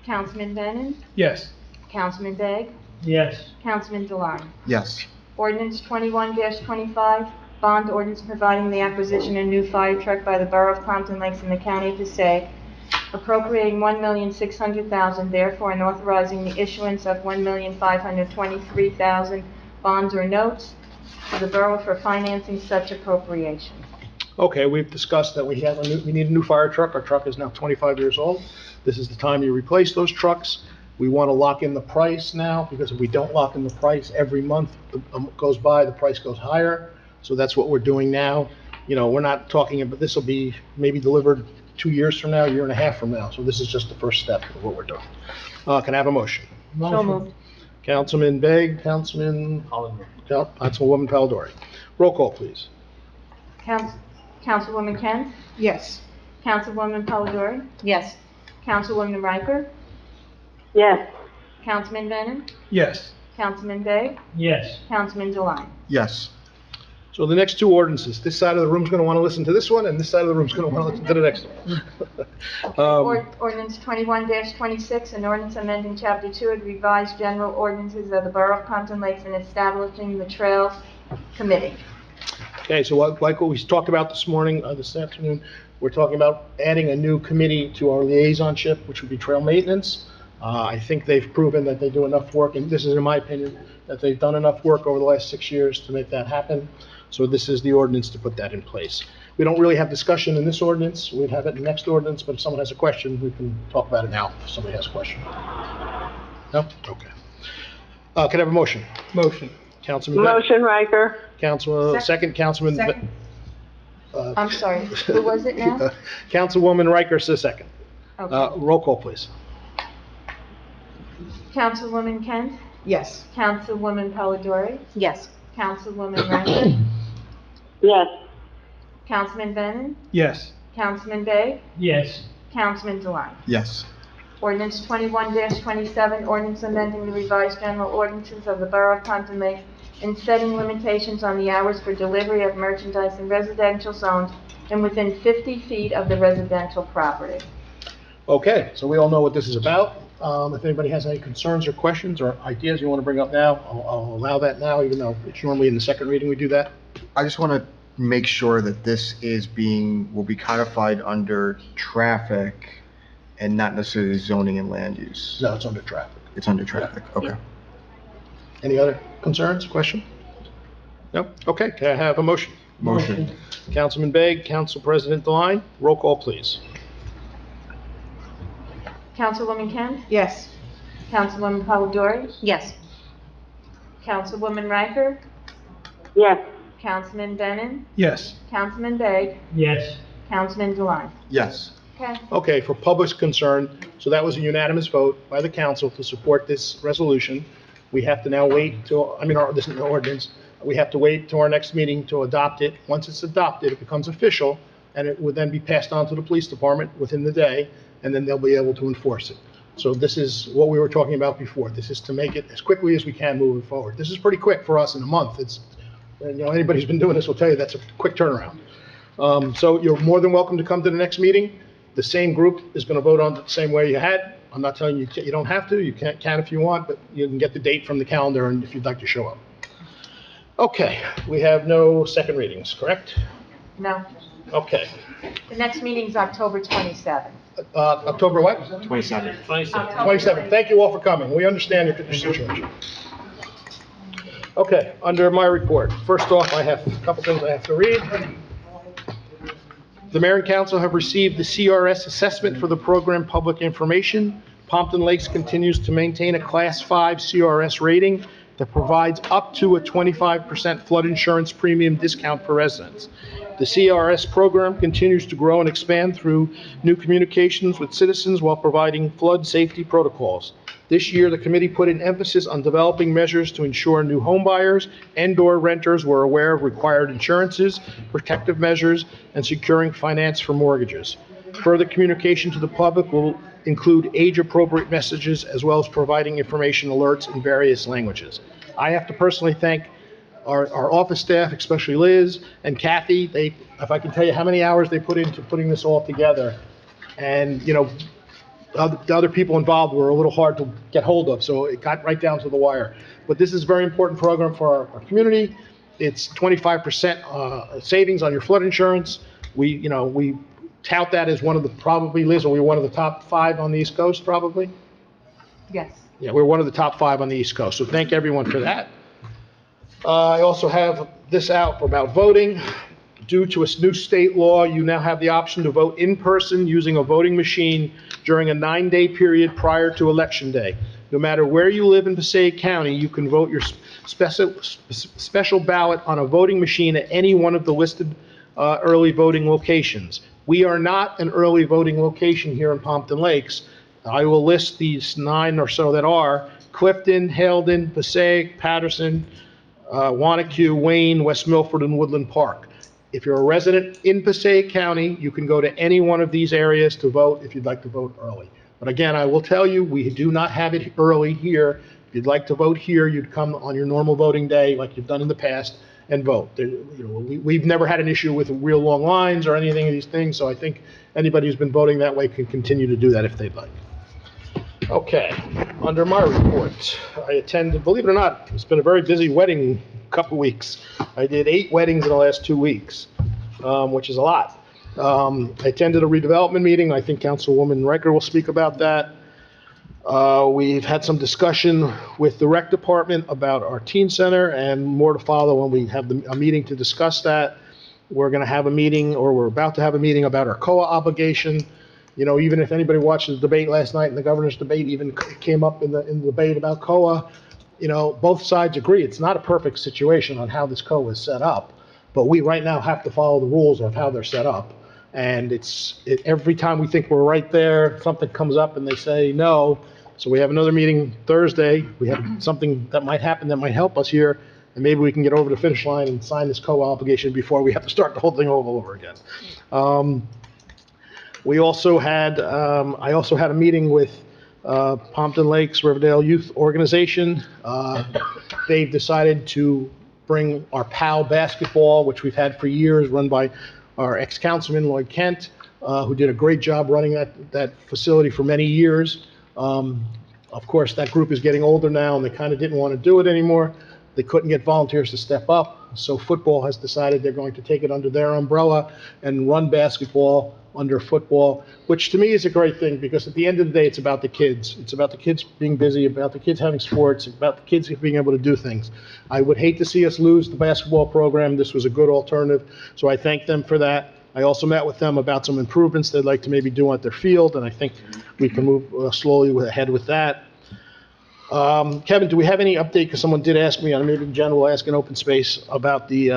Councilman Brennan. Yes. Councilman Begg. Yes. Councilman Deline. Yes. Ordinance 21-25, bond ordinance providing the acquisition of a new fire truck by the Borough of Pompton Lakes in the County of Passaic, appropriating $1,600,000, therefore, and authorizing the issuance of $1,523,000 bonds or notes to the borough for financing such appropriation. Okay, we've discussed that we need a new fire truck. Our truck is now 25 years old. This is the time you replace those trucks. We want to lock in the price now, because if we don't lock in the price, every month goes by, the price goes higher. So that's what we're doing now. You know, we're not talking about, this will be maybe delivered 2 years from now, a year and a half from now. So this is just the first step of what we're doing. Can I have a motion? So moved. Councilman Begg, Councilwoman Polidori. Roll call, please. Councilwoman Kent. Yes. Councilwoman Polidori. Yes. Councilwoman Riker. Yes. Councilman Brennan. Yes. Councilman Begg. Yes. Councilman Deline. Yes. So the next two ordinances, this side of the room's going to want to listen to this one, and this side of the room's going to want to listen to the next one. Ordinance 21-26, an ordinance amending Chapter 2 of the revised general ordinances of the Borough of Pompton Lakes and establishing the Trails Committee. Okay, so like what we talked about this morning, this afternoon, we're talking about adding a new committee to our liaisonship, which would be trail maintenance. I think they've proven that they do enough work, and this is in my opinion, that they've done enough work over the last 6 years to make that happen. So this is the ordinance to put that in place. We don't really have discussion in this ordinance. We'd have it in the next ordinance, but if someone has a question, we can talk about it now if somebody has a question. No? Okay. Can I have a motion? Motion. Councilman. Motion, Riker. Second, Councilman. Second. I'm sorry, who was it now? Councilwoman Riker says second. Okay. Roll call, please. Councilwoman Kent. Yes. Councilwoman Polidori. Yes. Councilwoman Riker. Yes. Councilman Brennan. Yes. Councilman Begg. Yes. Councilman Deline. Yes. Ordinance 21-27, ordinance amending the revised general ordinances of the Borough of Pompton Lakes and setting limitations on the hours for delivery of merchandise in residential zones and within 50 feet of the residential property. Okay, so we all know what this is about. If anybody has any concerns or questions or ideas you want to bring up now, I'll allow that now, even though it's normally in the second reading we do that. I just want to make sure that this will be codified under traffic and not necessarily zoning and land use. No, it's under traffic. It's under traffic, okay. Any other concerns, question? No? Okay, can I have a motion? Motion. Councilman Begg, Council President Deline, roll call, please. Councilwoman Kent? Yes. Councilwoman Polidori? Yes. Councilwoman Riker? Yes. Councilman Brennan? Yes. Councilman Begg? Yes. Councilman Devine? Yes. Okay. Okay, for public's concern, so that was a unanimous vote by the council to support this resolution. We have to now wait till, this is an ordinance, we have to wait till our next meeting to adopt it. Once it's adopted, it becomes official, and it would then be passed on to the police department within the day, and then they'll be able to enforce it. So this is what we were talking about before. This is to make it as quickly as we can moving forward. This is pretty quick for us in a month. Anybody who's been doing this will tell you that's a quick turnaround. So you're more than welcome to come to the next meeting. The same group is going to vote on it the same way you had. I'm not telling you you don't have to. You can if you want, but you can get the date from the calendar and if you'd like to show up. Okay, we have no second readings, correct? No. Okay. The next meeting is October 27th. October what? 27th. 27th. Thank you all for coming. We understand your situation. Okay, under my report, first off, I have a couple things I have to read. The mayor and council have received the CRS assessment for the program Public Information. Pompton Lakes continues to maintain a Class 5 CRS rating that provides up to a 25% flood insurance premium discount for residents. The CRS program continues to grow and expand through new communications with citizens while providing flood safety protocols. This year, the committee put an emphasis on developing measures to ensure new homebuyers and/or renters were aware of required insurances, protective measures, and securing finance for mortgages. Further communication to the public will include age-appropriate messages as well as providing information alerts in various languages. I have to personally thank our office staff, especially Liz and Kathy. If I can tell you how many hours they put into putting this all together. And, the other people involved were a little hard to get hold of, so it got right down to the wire. But this is a very important program for our community. It's 25% savings on your flood insurance. We tout that as one of the, probably, Liz, are we one of the top 5 on the East Coast, probably? Yes. Yeah, we're one of the top 5 on the East Coast, so thank everyone for that. I also have this out about voting. Due to a new state law, you now have the option to vote in person using a voting machine during a 9-day period prior to Election Day. No matter where you live in Passaic County, you can vote your special ballot on a voting machine at any one of the listed early voting locations. We are not an early voting location here in Pompton Lakes. I will list these 9 or so that are: Clifton, Haledon, Passaic, Patterson, Wanakew, Wayne, West Milford, and Woodland Park. If you're a resident in Passaic County, you can go to any one of these areas to vote if you'd like to vote early. But again, I will tell you, we do not have it early here. If you'd like to vote here, you'd come on your normal voting day like you've done in the past and vote. We've never had an issue with real long lines or anything of these things, so I think anybody who's been voting that way can continue to do that if they'd like. Okay, under my report, I attended, believe it or not, it's been a very busy wedding couple weeks. I did 8 weddings in the last 2 weeks, which is a lot. I attended a redevelopment meeting. I think Councilwoman Riker will speak about that. We've had some discussion with the rec department about our teen center, and more to follow when we have a meeting to discuss that. We're going to have a meeting, or we're about to have a meeting about our COA obligation. Even if anybody watched the debate last night, and the governor's debate even came up in the debate about COA, both sides agree it's not a perfect situation on how this COA is set up, but we right now have to follow the rules of how they're set up. And every time we think we're right there, something comes up and they say no. So we have another meeting Thursday. We have something that might happen that might help us here, and maybe we can get over the finish line and sign this COA obligation before we have to start the whole thing all over again. I also had a meeting with Pompton Lakes Riverdale Youth Organization. They've decided to bring our PAL basketball, which we've had for years, run by our ex-councilman Lloyd Kent, who did a great job running that facility for many years. Of course, that group is getting older now, and they kind of didn't want to do it anymore. They couldn't get volunteers to step up, so football has decided they're going to take it under their umbrella and run basketball under football, which to me is a great thing, because at the end of the day, it's about the kids. It's about the kids being busy, about the kids having sports, about the kids being able to do things. I would hate to see us lose the basketball program. This was a good alternative, so I thank them for that. I also met with them about some improvements they'd like to maybe do at their field, and I think we can move slowly ahead with that. Kevin, do we have any update? Because someone did ask me, and maybe Jen will ask in open space, about the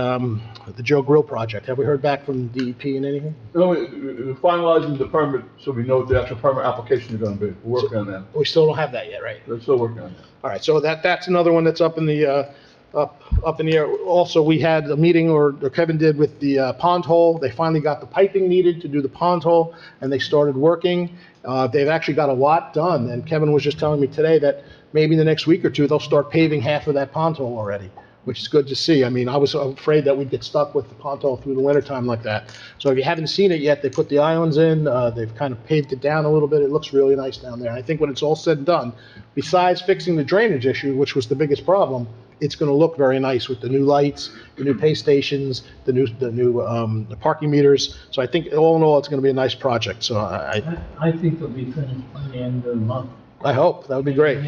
Joe Grill project. Have we heard back from DEP and anything? No, we're finalizing the permit, so we know what the actual permit application is gonna be. We're working on that. We still don't have that yet, right? We're still working on that. All right, so that's another one that's up in the air. Also, we had a meeting, or Kevin did, with the pond hole. They finally got the piping needed to do the pond hole, and they started working. They've actually got a lot done, and Kevin was just telling me today that maybe in the next week or two, they'll start paving half of that pond hole already, which is good to see. I mean, I was afraid that we'd get stuck with the pond hole through the wintertime like that. So if you haven't seen it yet, they put the islands in, they've kind of paved it down a little bit. It looks really nice down there. And I think when it's all said and done, besides fixing the drainage issue, which was the biggest problem, it's going to look very nice with the new lights, the new pay stations, the new the parking meters. So I think all in all, it's going to be a nice project. So I think they'll be finished by the end of the month. I hope. That would be great.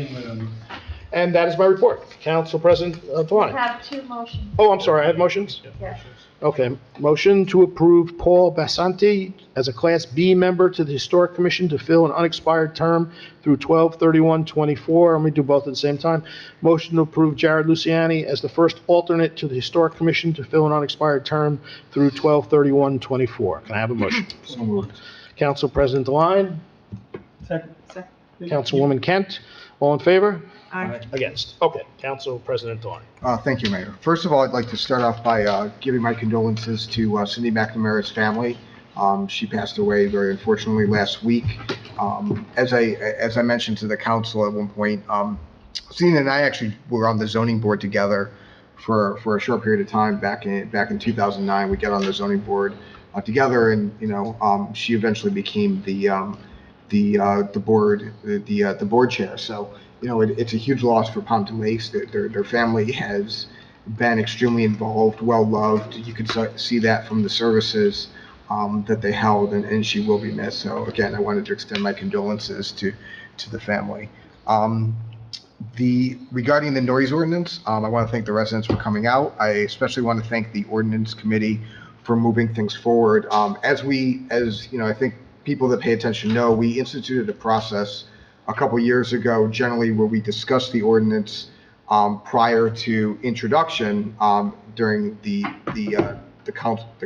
And that is my report. Council President We Twine. have two motions. Oh, I'm sorry, I have motions? Yes. Okay, motion to approve Paul Basanti as a Class B member to the Historic Commission to fill an unexpired term through 12/31/24. Let me do both at the same time. Motion to approve Jared Luciani as the first alternate to the Historic Commission to fill an unexpired term through 12/31/24. Can I have a motion? So moved. Council President Devine, Second. Councilwoman Kent, all in favor? Aye. Against? Okay, Council President Devine. Thank you, Mayor. First of all, I'd like to start off by giving my condolences to Cindy McNamara's family. She passed away very unfortunately last week. As I mentioned to the council at one point, Cindy and I actually were on the zoning board together for a short period of time back in 2009. We got on the zoning board together, and she eventually became the board chair. So it's a huge loss for Pompton Lakes. Their family has been extremely involved, well loved. You can see that from the services that they held, and she will be missed. So again, I wanted to extend my condolences to the family. Regarding the noise ordinance, I want to thank the residents for coming out. I especially want to thank the ordinance committee for moving things forward. As I think people that pay attention know, we instituted a process a couple years ago, generally where we discussed the ordinance prior to introduction during the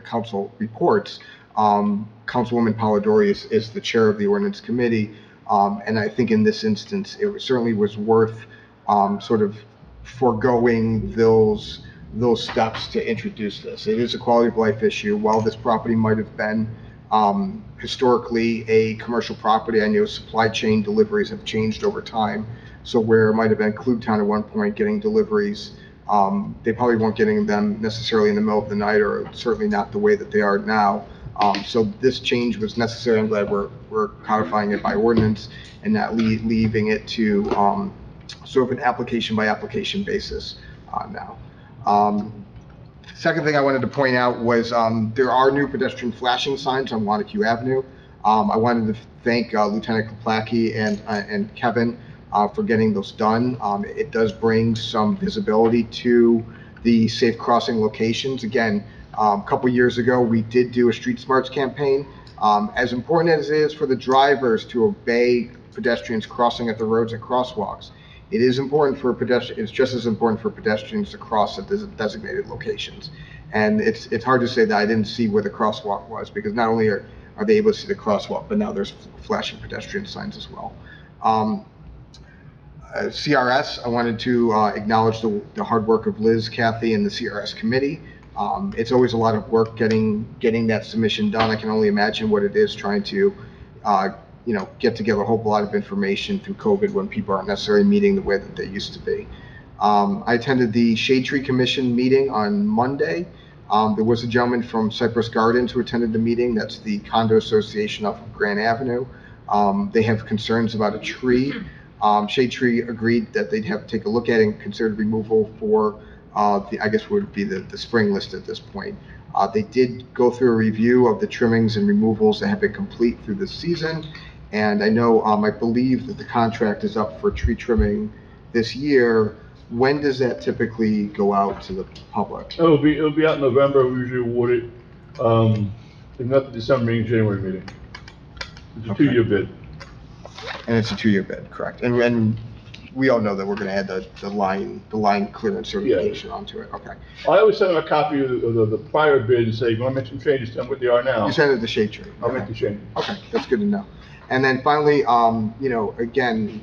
council reports. Councilwoman Polidori is the chair of the ordinance committee, and I think in this instance, it certainly was worth sort of foregoing those steps to introduce this. It is a quality of life issue. While this property might have been historically a commercial property, I know supply chain deliveries have changed over time. So where it might have been Clubtown at one point getting deliveries, they probably weren't getting them necessarily in the middle of the night, or certainly not the way that they are now. So this change was necessary. I'm glad we're codifying it by ordinance and not leaving it to sort of an application by application basis now. Second thing I wanted to point out was there are new pedestrian flashing signs on Wanakew Avenue. I wanted to thank Lieutenant Kaplacki and Kevin for getting those done. It does bring some visibility to the safe crossing locations. Again, a couple years ago, we did do a Street Smarts campaign. As important as it is for the drivers to obey pedestrians crossing at the roads and crosswalks, it is important for pedestrians. It's just as important for pedestrians to cross at the designated locations. And it's hard to say that I didn't see where the crosswalk was, because not only are they able to see the crosswalk, but now there's flashing pedestrian signs as well. CRS, I wanted to acknowledge the hard work of Liz, Kathy, and the CRS committee. It's always a lot of work getting that submission done. I can only imagine what it is trying to get together a whole lot of information through COVID when people aren't necessarily meeting the way that they used to be. I attended the Shade Tree Commission meeting on Monday. There was a gentleman from Cypress Gardens who attended the meeting. That's the condo association off of Grand Avenue. They have concerns about a tree. Shade Tree agreed that they'd have to take a look at it and consider removal for I guess would be the spring list at this point. They did go through a review of the trimmings and removals that have been complete through the season. And I know, I believe that the contract is up for tree trimming this year. When does that typically go out to the public? It'll be out in November. We usually award it if not the December meeting, January meeting. It's a 2-year bid. And it's a 2-year bid, correct? And we all know that we're gonna add the line clearance certification onto it, okay. I always send them a copy of the prior bid and say, you want to make some changes, tell them what they are now. You said it the shade tree. I'll Okay. make the changes. Okay, that's good to know. And then finally, again,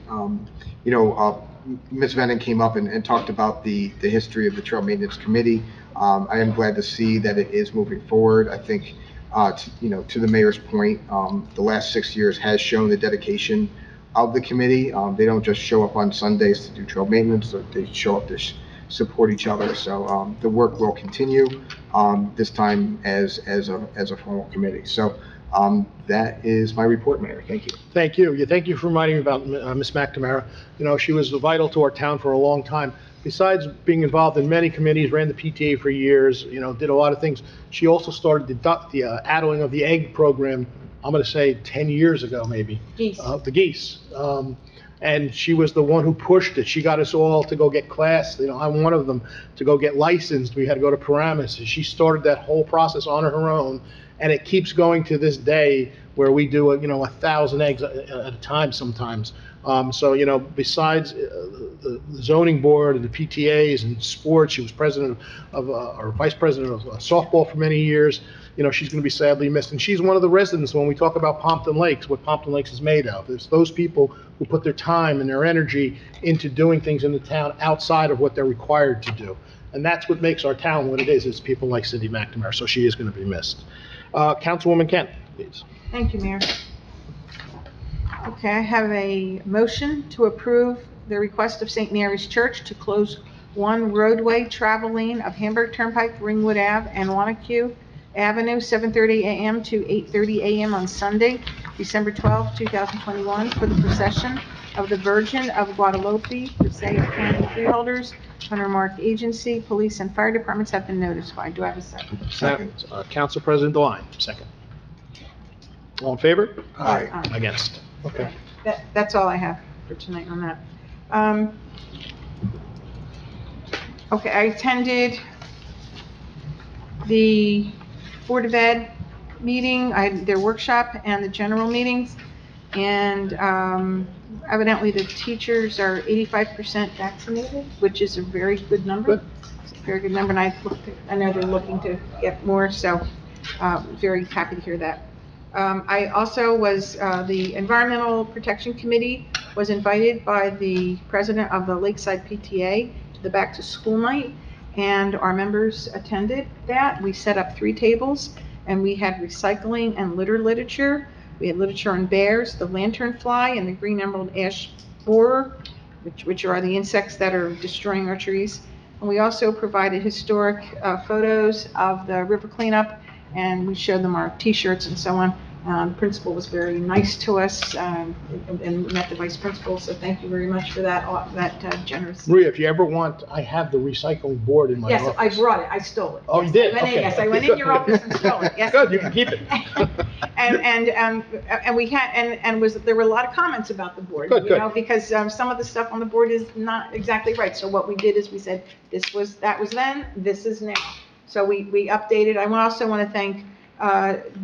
Ms. Vennon came up and talked about the history of the Trail Maintenance Committee. I am glad to see that it is moving forward. I think, to the mayor's point, the last 6 years has shown the dedication of the committee. They don't just show up on Sundays to do trail maintenance, they show up to support each other. So the work will continue, this time as a formal committee. So that is my report, Mayor. Thank you. Thank you. Thank you for reminding me about Ms. McNamara. She was vital to our town for a long time. Besides being involved in many committees, ran the PTA for years, did a lot of things. She also started the addling of the egg program, I'm going to say 10 years ago, maybe. Geese. The geese. And she was the one who pushed it. She got us all to go get classed. I'm one of them, to go get licensed. We had to go to Paramus. She started that whole process on her own. And it keeps going to this day where we do, 1,000 eggs at a time sometimes. So, besides the zoning board and the PTAs and sports, she was president or vice president of softball for many years. She's going to be sadly missed. And she's one of the residents when we talk about Pompton Lakes, what Pompton Lakes is made of. It's those people who put their time and their energy into doing things in the town outside of what they're required to do. And that's what makes our town what it is. It's people like Cindy McNamara. So she is going to be missed. Councilwoman Kent, please. Thank you, Mayor. Okay, I have a motion to approve the request of St. Mary's Church to close one roadway travel lane of Hamburg Turnpike, Ringwood Ave, and Wanakew Avenue, 7:30 a.m. to 8:30 a.m. on Sunday, December 12, 2021, for the procession of the Virgin of Guadalupe. Passaic County freeholders, unremarked agency, police, and fire departments have been notified. Do I have a second? Second. Council President DeLine, second. All in favor? Aye. Against? Okay. That's all I have for tonight on that. Okay, I attended the Board of Ed meeting, their workshop and the general meetings, and evidently the teachers are 85% vaccinated, which is a very good number. Good. It's a very good number, and I know they're looking to get more, so very happy to hear that. I also was, the Environmental Protection Committee was invited by the president of the Lakeside PTA to the Back to School Night, and our members attended that. We set up 3 tables, and we had recycling and literature. We had literature on bears, the lanternfly, and the green emerald ash borer, which are the insects that are destroying our trees. And we also provided historic photos of the river cleanup, and we showed them our T-shirts and so on. The principal was very nice to us, and met the vice principal, so thank you very much for that generous. Maria, if you ever want, I have the recycling board in my office. Yes, I brought it, I stole it. Oh, you did? Okay. Yes, I went in your office and stole it, yes. Good, you can keep it. And we had, there were a lot of comments about the board. Good, good. Because some of the stuff on the board is not exactly right. So what we did is we said, that was then, this is now. So we updated. I also want to thank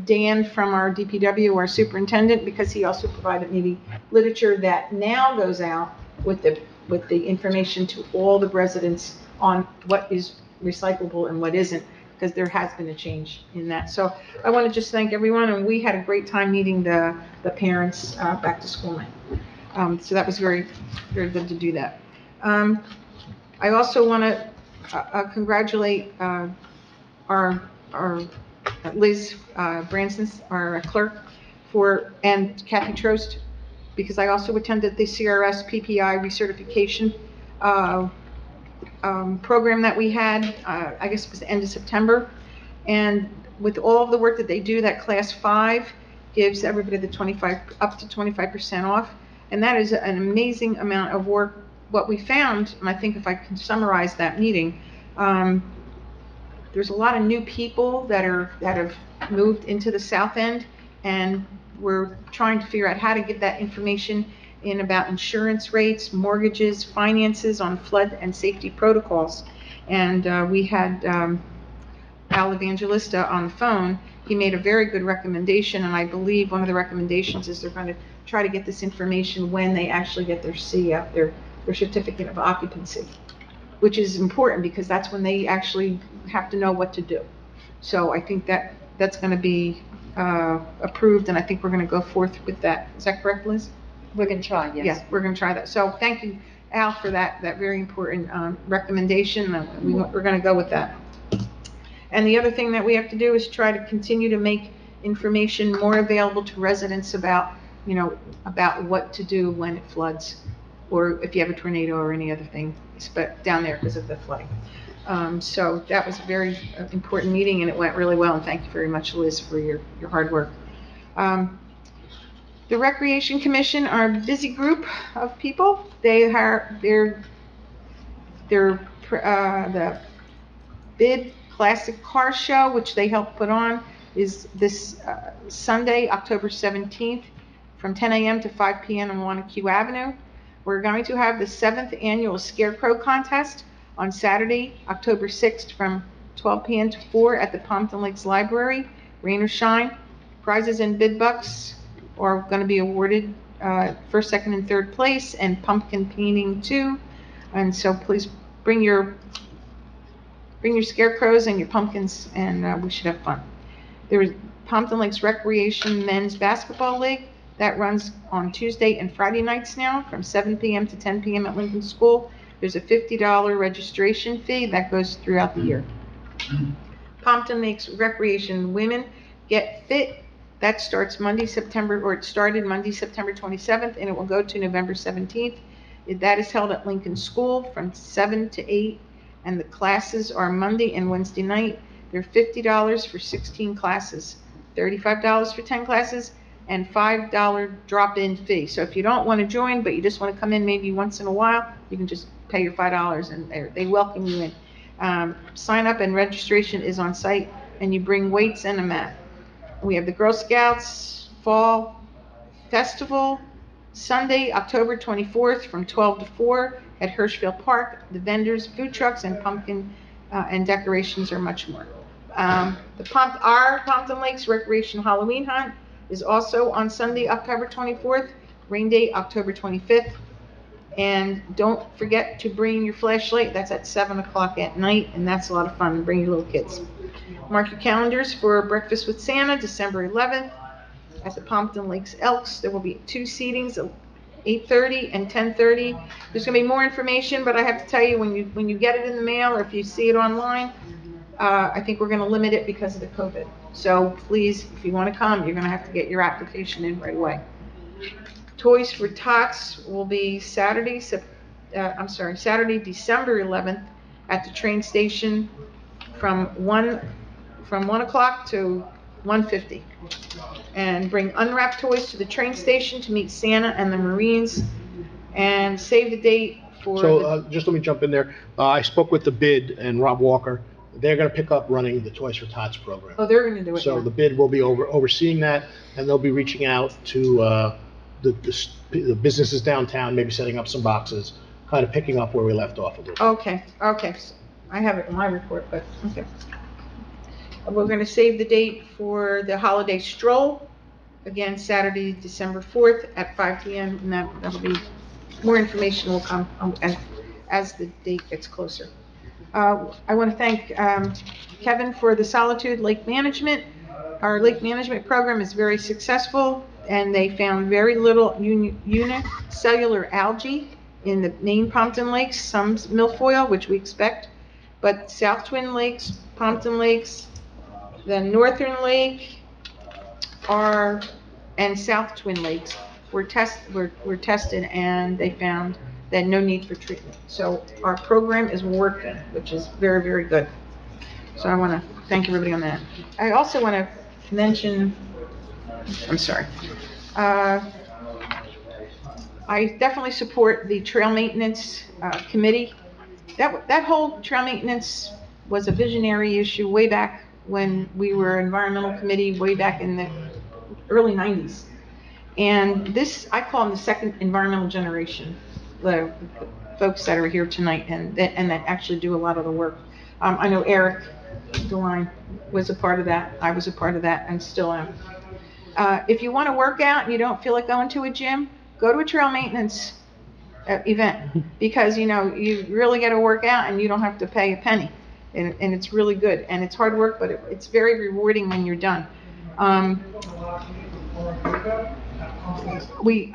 Dan from our DPW, our superintendent, because he also provided me the literature that now goes out with the information to all the residents on what is recyclable and what isn't, because there has been a change in that. So I want to just thank everyone, and we had a great time meeting the parents back to school night. So that was very, very good to do that. I also want to congratulate our Liz Branson, our clerk, and Kathy Trost, because I also attended the CRS PPI recertification program that we had, I guess it was the end of September. And with all of the work that they do, that class 5 gives everybody up to 25% off. And that is an amazing amount of work. What we found, and I think if I can summarize that meeting, there's a lot of new people that have moved into the South End, and we're trying to figure out how to get that information in about insurance rates, mortgages, finances, on flood and safety protocols. And we had Al Evangelista on the phone, he made a very good recommendation, and I believe one of the recommendations is they're going to try to get this information when they actually get their their certificate of occupancy, which is important because that's when they actually have to know what to do. So I think that's going to be approved, and I think we're going to go forth with that. Is that correct, Liz? We're going to try, yes. Yes, we're going to try that. So thank you, Al, for that very important recommendation. We're going to go with that. And the other thing that we have to do is try to continue to make information more available to residents about, about what to do when it floods, or if you have a tornado or any other thing down there because of the flooding. So that was a very important meeting, and it went really well, and thank you very much, Liz, for your hard work. The Recreation Commission are a busy group of people. The Bid Classic Car Show, which they helped put on, is this Sunday, October 17th, from 10 a.m. to 5 p.m. on Wanakew Avenue. We're going to have the 7th annual Scarecrow Contest on Saturday, October 6th, from 12 p.m. to 4 at the Pompton Lakes Library, rain or shine. Prizes and bid bucks are going to be awarded first, second, and third place, and pumpkin painting too. And so please bring your scarecrows and your pumpkins, and we should have fun. There is Pompton Lakes Recreation Men's Basketball League that runs on Tuesday and Friday nights now from 7 p.m. to 10 p.m. at Lincoln School. There's a $50 registration fee that goes throughout the year. Pompton Lakes Recreation Women Get Fit. That starts it started Monday, September 27th, and it will go to November 17th. That is held at Lincoln School from 7 to 8, and the classes are Monday and Wednesday night. They're $50 for 16 classes, $35 for 10 classes, and $5 drop-in fee. So if you don't want to join, but you just want to come in maybe once in a while, you can just pay your $5, and they welcome you in. Sign up and registration is on site, and you bring weights and a mat. We have the Girl Scouts Fall Festival, Sunday, October 24th from 12 to 4 at Hirschfield Park. The vendors, food trucks, and pumpkin and decorations are much more. Our Pompton Lakes Recreation Halloween Hunt is also on Sunday, October 24th, rain date October 25th. And don't forget to bring your flashlight. That's at 7 o'clock at night, and that's a lot of fun. Bring your little kids. Mark your calendars for Breakfast with Santa, December 11th at the Pompton Lakes Elks. There will be 2 seatings, 8:30 and 10:30. There's going to be more information, but I have to tell you, when you get it in the mail or if you see it online, I think we're going to limit it because of the COVID. So please, if you want to come, you're going to have to get your application in right away. Toys for Tots will be Saturday, December 11th at the train station from 1 o'clock to 1:50. And bring unwrapped toys to the train station to meet Santa and the Marines. And save the date for... So just let me jump in there. I spoke with the Bid and Rob Walker. They're going to pick up running the Toys for Tots program. Oh, they're going to do it. So now. the Bid will be overseeing that, and they'll be reaching out to the businesses downtown, maybe setting up some boxes, kind of picking up where we left off a little bit. Okay. So I have it in my report, but okay. We're going to save the date for the holiday stroll. Again, Saturday, December 4th at 5 p.m. And that'll be, more information will come as the date gets closer. I want to thank Kevin for the Solitude Lake Management. Our lake management program is very successful, and they found very little unicellular algae in the main Pompton Lakes, some milfoil, which we expect, but South Twin Lakes, Pompton Lakes, the Northern Lake and South Twin Lakes were tested, and they found that no need for treatment. So our program is working, which is very, very good. So I want to thank everybody on that. I also want to mention, I definitely support the Trail Maintenance Committee. That whole trail maintenance was a visionary issue way back when we were environmental committee, way back in the early 90s. And this, I call them the second environmental generation, the folks that are here tonight and that actually do a lot of the work. I know Eric DeLine was a part of that. I was a part of that and still am. If you want to work out and you don't feel like going to a gym, go to a trail maintenance event, because, you really get to work out and you don't have to pay a penny. And it's really good. And it's hard work, but it's very rewarding when you're done. And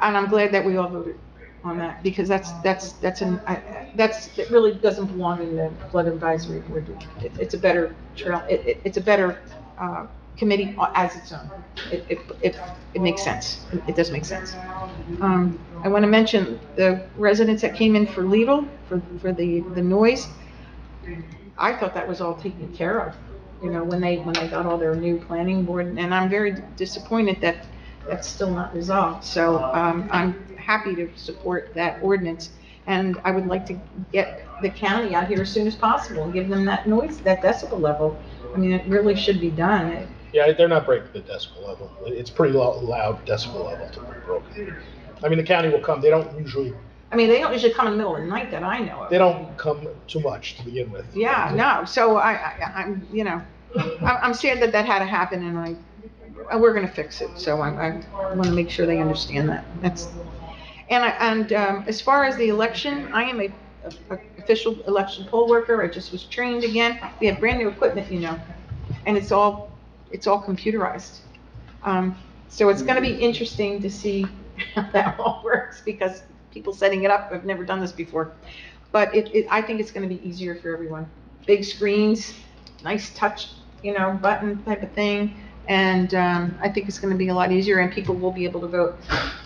I'm glad that we all voted on that, because that really doesn't belong in the flood advisory board. It's a better trail, it's a better committee as its own. It makes sense. It does make sense. I want to mention the residents that came in for legal, for the noise. I thought that was all taken care of, when they got all their new planning board, and I'm very disappointed that that's still not resolved. So I'm happy to support that ordinance, and I would like to get the county out here as soon as possible and give them that noise, that decibel level. I mean, it really should be done. Yeah, they're not breaking the decibel level. It's pretty loud decibel level to be broken. I mean, the county will come. They don't usually come in the middle of the night that I know of. They don't come too much to begin with. Yeah, no. So I'm sad that had to happen, and we're going to fix it. So I want to make sure they understand that. As far as the election, I am a official election poll worker. I just was trained again. We have brand new equipment, and it's all computerized. So it's going to be interesting to see how that all works, because people setting it up have never done this before. But I think it's going to be easier for everyone. Big screens, nice touch, button type of thing. And I think it's going to be a lot easier, and people will be able to vote.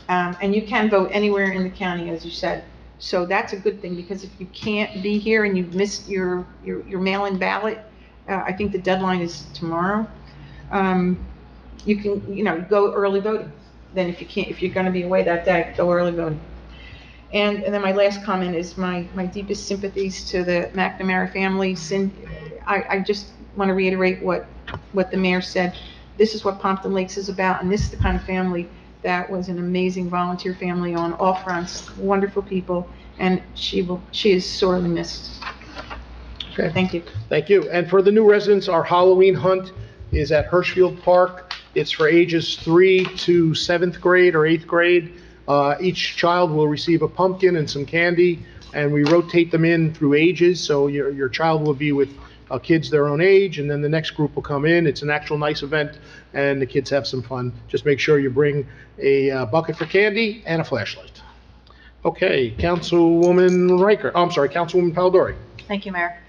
And you can vote anywhere in the county, as you said. So that's a good thing, because if you can't be here and you've missed your mail-in ballot, I think the deadline is tomorrow. You can, go early voting. Then if you're going to be away that day, go early voting. And then my last comment is my deepest sympathies to the McNamara family. I just want to reiterate what the mayor said. This is what Pompton Lakes is about, and this is the kind of family that was an amazing volunteer family on all fronts, wonderful people, and she is sorely missed. Okay. Thank you. Thank you. And for the new residents, our Halloween hunt is at Hirschfield Park. It's for ages 3 to 7th grade or 8th grade. Each child will receive a pumpkin and some candy, and we rotate them in through ages. So your child will be with kids their own age, and then the next group will come in. It's an actual nice event, and the kids have some fun. Just make sure you bring a bucket for candy and a flashlight. Okay, Councilwoman Palladori. Thank you, Mayor.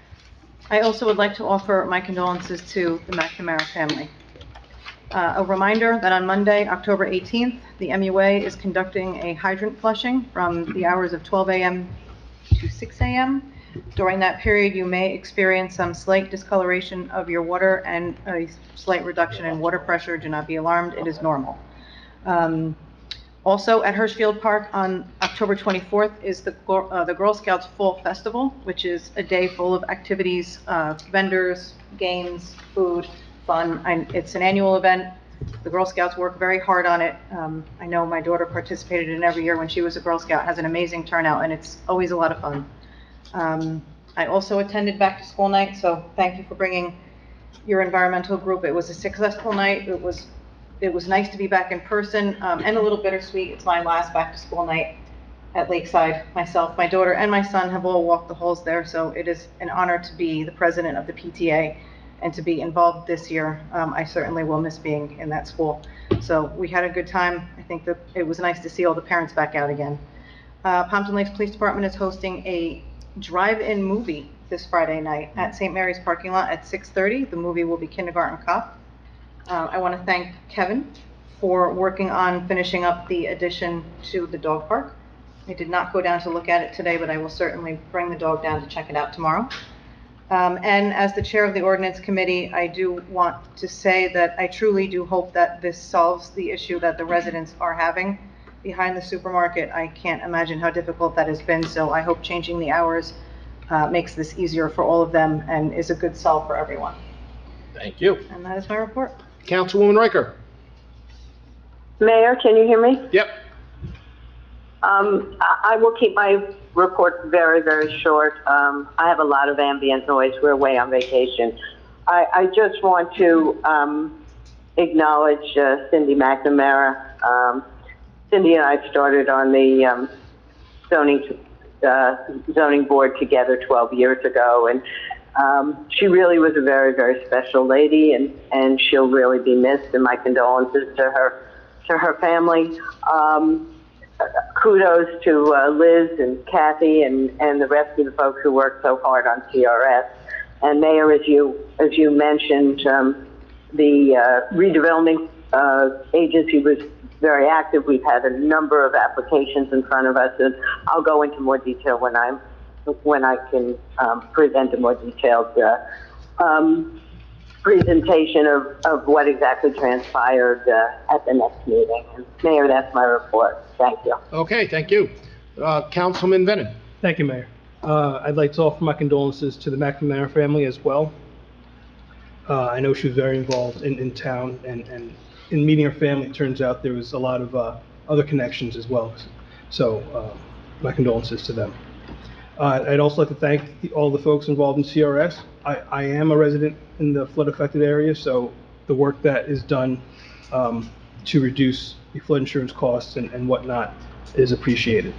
I also would like to offer my condolences to the McNamara family. A reminder that on Monday, October 18th, the MUA is conducting a hydrant flushing from the hours of 12 a.m. to 6 a.m. During that period, you may experience some slight discoloration of your water and a slight reduction in water pressure. Do not be alarmed, it is normal. Also at Hirschfield Park on October 24th is the Girl Scouts Fall Festival, which is a day full of activities, vendors, games, food, fun. It's an annual event. The Girl Scouts work very hard on it. I know my daughter participated in it every year when she was a Girl Scout, has an amazing turnout, and it's always a lot of fun. I also attended back to school night, so thank you for bringing your environmental group. It was a successful night. It was nice to be back in person, and a little bittersweet. It's my last back to school night at Lakeside. Myself, my daughter, and my son have all walked the halls there, so it is an honor to be the president of the PTA and to be involved this year. I certainly will miss being in that school. So we had a good time. I think that it was nice to see all the parents back out again. Pompton Lakes Police Department is hosting a drive-in movie this Friday night at St. Mary's parking lot at 6:30. The movie will be Kindergarten Cop. I want to thank Kevin for working on finishing up the addition to the dog park. I did not go down to look at it today, but I will certainly bring the dog down to check it out tomorrow. And as the chair of the ordinance committee, I do want to say that I truly do hope that this solves the issue that the residents are having behind the supermarket. I can't imagine how difficult that has been, so I hope changing the hours makes this easier for all of them and is a good solve for everyone. Thank you. And that is my report. Councilwoman Riker. Mayor, can you hear me? Yep. I will keep my report very, very short. I have a lot of ambient noise. We're away on vacation. I just want to acknowledge Cindy McNamara. Cindy and I started on the zoning board together 12 years ago, and she really was a very, very special lady, and she'll really be missed, and my condolences to her family. Kudos to Liz and Kathy and the rest of the folks who worked so hard on CRS. And Mayor, as you mentioned, the redevelopment agency was very active. We've had a number of applications in front of us, and I'll go into more detail when I can present a more detailed presentation of what exactly transpired at the next meeting. And Mayor, that's my report. Thank you. Okay, thank you. Councilman Venon. Thank you, Mayor. I'd like to offer my condolences to the McNamara family as well. I know she was very involved in town, and in meeting her family, it turns out there was a lot of other connections as well. So my condolences to them. I'd also like to thank all the folks involved in CRS. I am a resident in the flood-affected area, so the work that is done to reduce the flood insurance costs and whatnot is appreciated.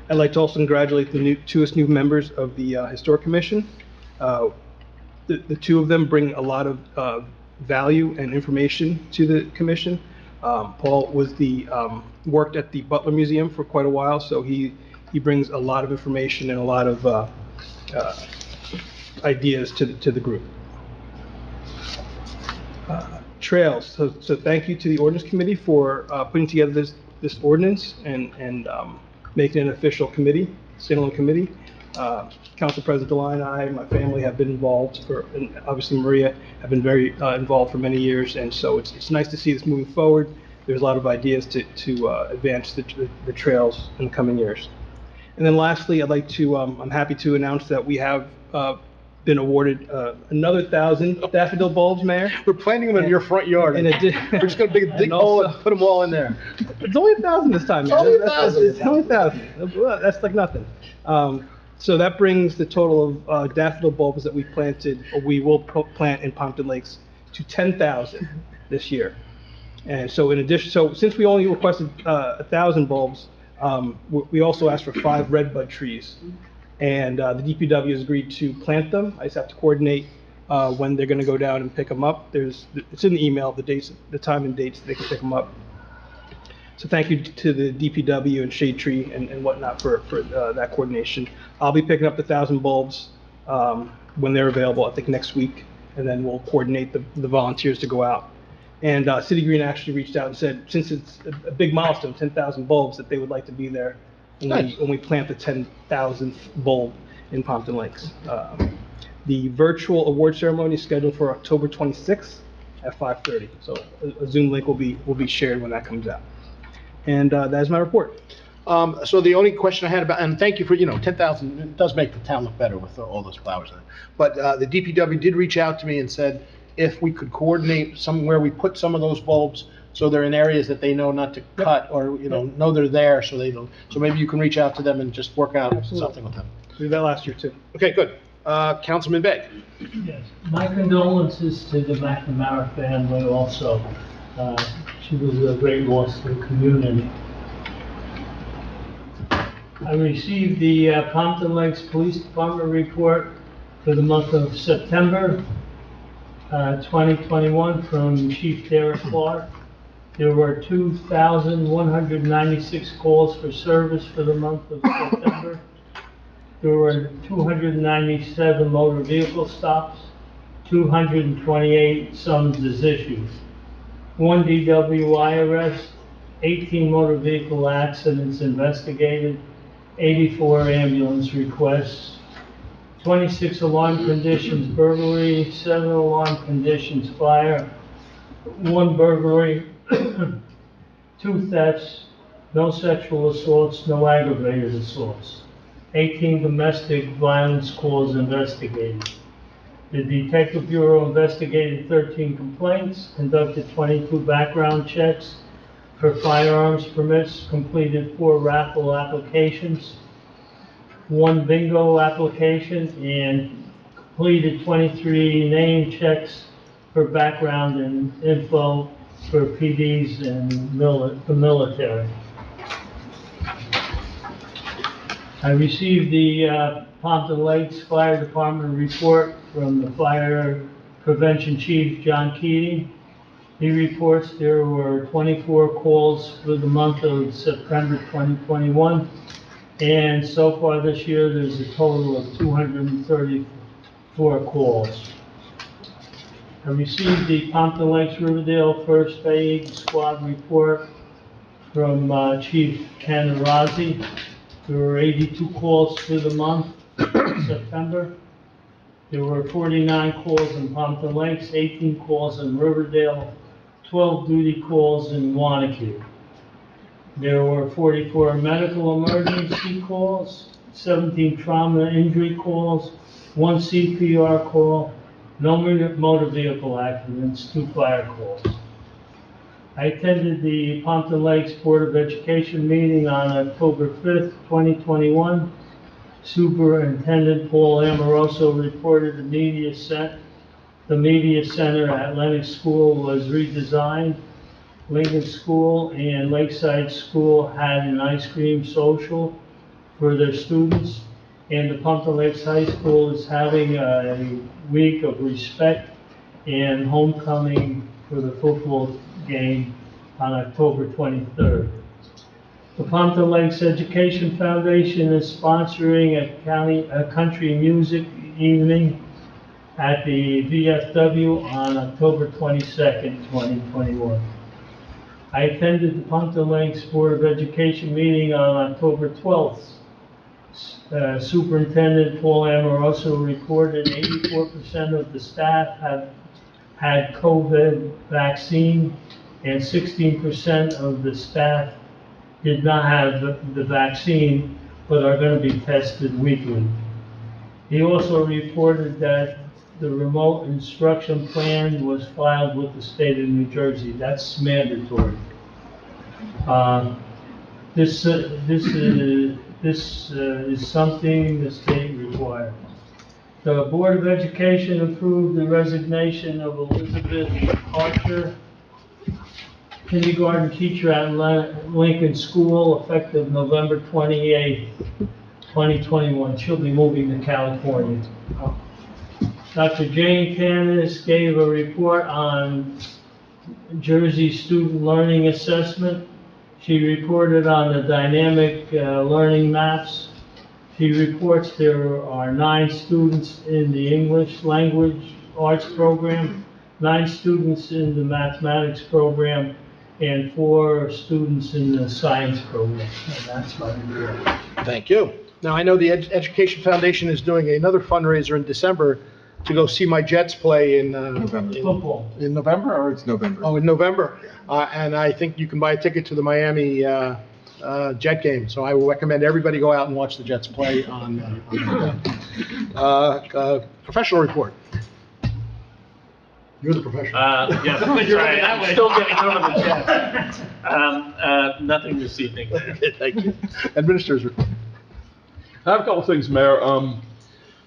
I'd like to also congratulate the two new members of the Historic Commission. The two of them bring a lot of value and information to the commission. Paul was worked at the Butler Museum for quite a while, so he brings a lot of information and a lot of ideas to the group. Trails. So thank you to the ordinance committee for putting together this ordinance and making it an official committee, standalone committee. Council President DeLine and I, my family, have been involved and obviously Maria have been very involved for many years, and so it's nice to see this moving forward. There's a lot of ideas to advance the trails in the coming years. And then lastly, I'd like to, I'm happy to announce that we have been awarded another 1,000 daffodil bulbs, Mayor. We're planting them in your front yard. And We're just going to dig a hole and put them all in there. It's only 1,000 this time, Mayor. It's only 1,000. It's only 1,000. Well, that's like nothing. So that brings the total of daffodil bulbs that we planted, or we will plant in Pompton Lakes, to 10,000 this year. And so in addition, so since we only requested 1,000 bulbs, we also asked for 5 redbud trees. And the DPW has agreed to plant them. I just have to coordinate when they're going to go down and pick them up. It's in the email, the dates, the time and dates they can pick them up. So thank you to the DPW and Shade Tree and whatnot for that coordination. I'll be picking up the 1,000 bulbs when they're available, I think next week, and then we'll coordinate the volunteers to go out. And City Green actually reached out and said, since it's a big milestone, 10,000 bulbs, that they would like to be there when we plant the 10,000th bulb in Pompton Lakes. The virtual award ceremony is scheduled for October 26th at 5:30. So a Zoom link will be shared when that comes out. And that is my report. So the only question I had about, and thank you for, 10,000, it does make the town look better with all those flowers in it. But the DPW did reach out to me and said if we could coordinate somewhere we put some of those bulbs so they're in areas that they know not to cut, or, know they're there so they don't. So maybe you can reach out to them and just work out something with them. We did that last year too. Okay, good. Councilman Begg. Yes, my condolences to the McNamara family also. She was a great loss to the community. I received the Pompton Lakes Police Department report for the month of September 2021 from Chief Derek Clark. There were 2,196 calls for service for the month of September. There were 297 motor vehicle stops, 228 summonses issued, 1 DWI arrest, 18 motor vehicle accidents investigated, 84 ambulance requests, 26 alarm conditions burglary, 7 alarm conditions fire, 1 burglary, 2 thefts, no sexual assaults, no aggravated assaults, 18 domestic violence calls investigated. The Detective Bureau investigated 13 complaints, conducted 22 background checks for firearms permits, completed 4 raffle applications, 1 bingo application, and completed 23 name checks for background and info for PDs and the military. I received the Pompton Lakes Fire Department report from the Fire Prevention Chief, John Keating. He reports there were 24 calls for the month of September 2021, and so far this year there's a total of 234 calls. I received the Pompton Lakes Riverdale First Aid Squad report from Chief Ken Razi. There were 82 calls for the month of September. There were 49 calls in Pompton Lakes, 18 calls in Riverdale, 12 duty calls in Wanakew. There were 44 medical emergency calls, 17 trauma injury calls, 1 CPR call, no motor vehicle accidents, 2 fire calls. I attended the Pompton Lakes Board of Education meeting on October 5th, 2021. Superintendent Paul Amoroso reported the media center at Lenox School was redesigned. Lincoln School and Lakeside School had an ice cream social for their students. And the Pompton Lakes High School is having a week of respect and homecoming for the football game on October 23rd. The Pompton Lakes Education Foundation is sponsoring a country music evening at the VFW on October 22nd, 2021. I attended the Pompton Lakes Board of Education meeting on October 12th. Superintendent Paul Amoroso reported 84% of the staff have had COVID vaccine and 16% of the staff did not have the vaccine but are going to be tested weekly. He also reported that the remote instruction plan was filed with the state of New Jersey. That's mandatory. This is something the state requires. The Board of Education approved the resignation of Elizabeth Archer, kindergarten teacher at Lincoln School, effective November 28th, 2021. She'll be moving to California. Dr. Jane Canis gave a report on Jersey Student Learning Assessment. She reported on the dynamic learning maps. She reports there are 9 students in the English Language Arts program, 9 students in the mathematics program, and 4 students in the science program. And that's my report. Thank you. Now, I know the Education Foundation is doing another fundraiser in December to go see my Jets play in Football. in November, or It's November. in November. And I think you can buy a ticket to the Miami Jet game. So I will recommend everybody go out and watch the Jets play on professional report. You're the professional. Yes, that's right. I'm still getting over the Jets. Nothing this evening. Thank you. Administrator's report. I have a couple things, Mayor.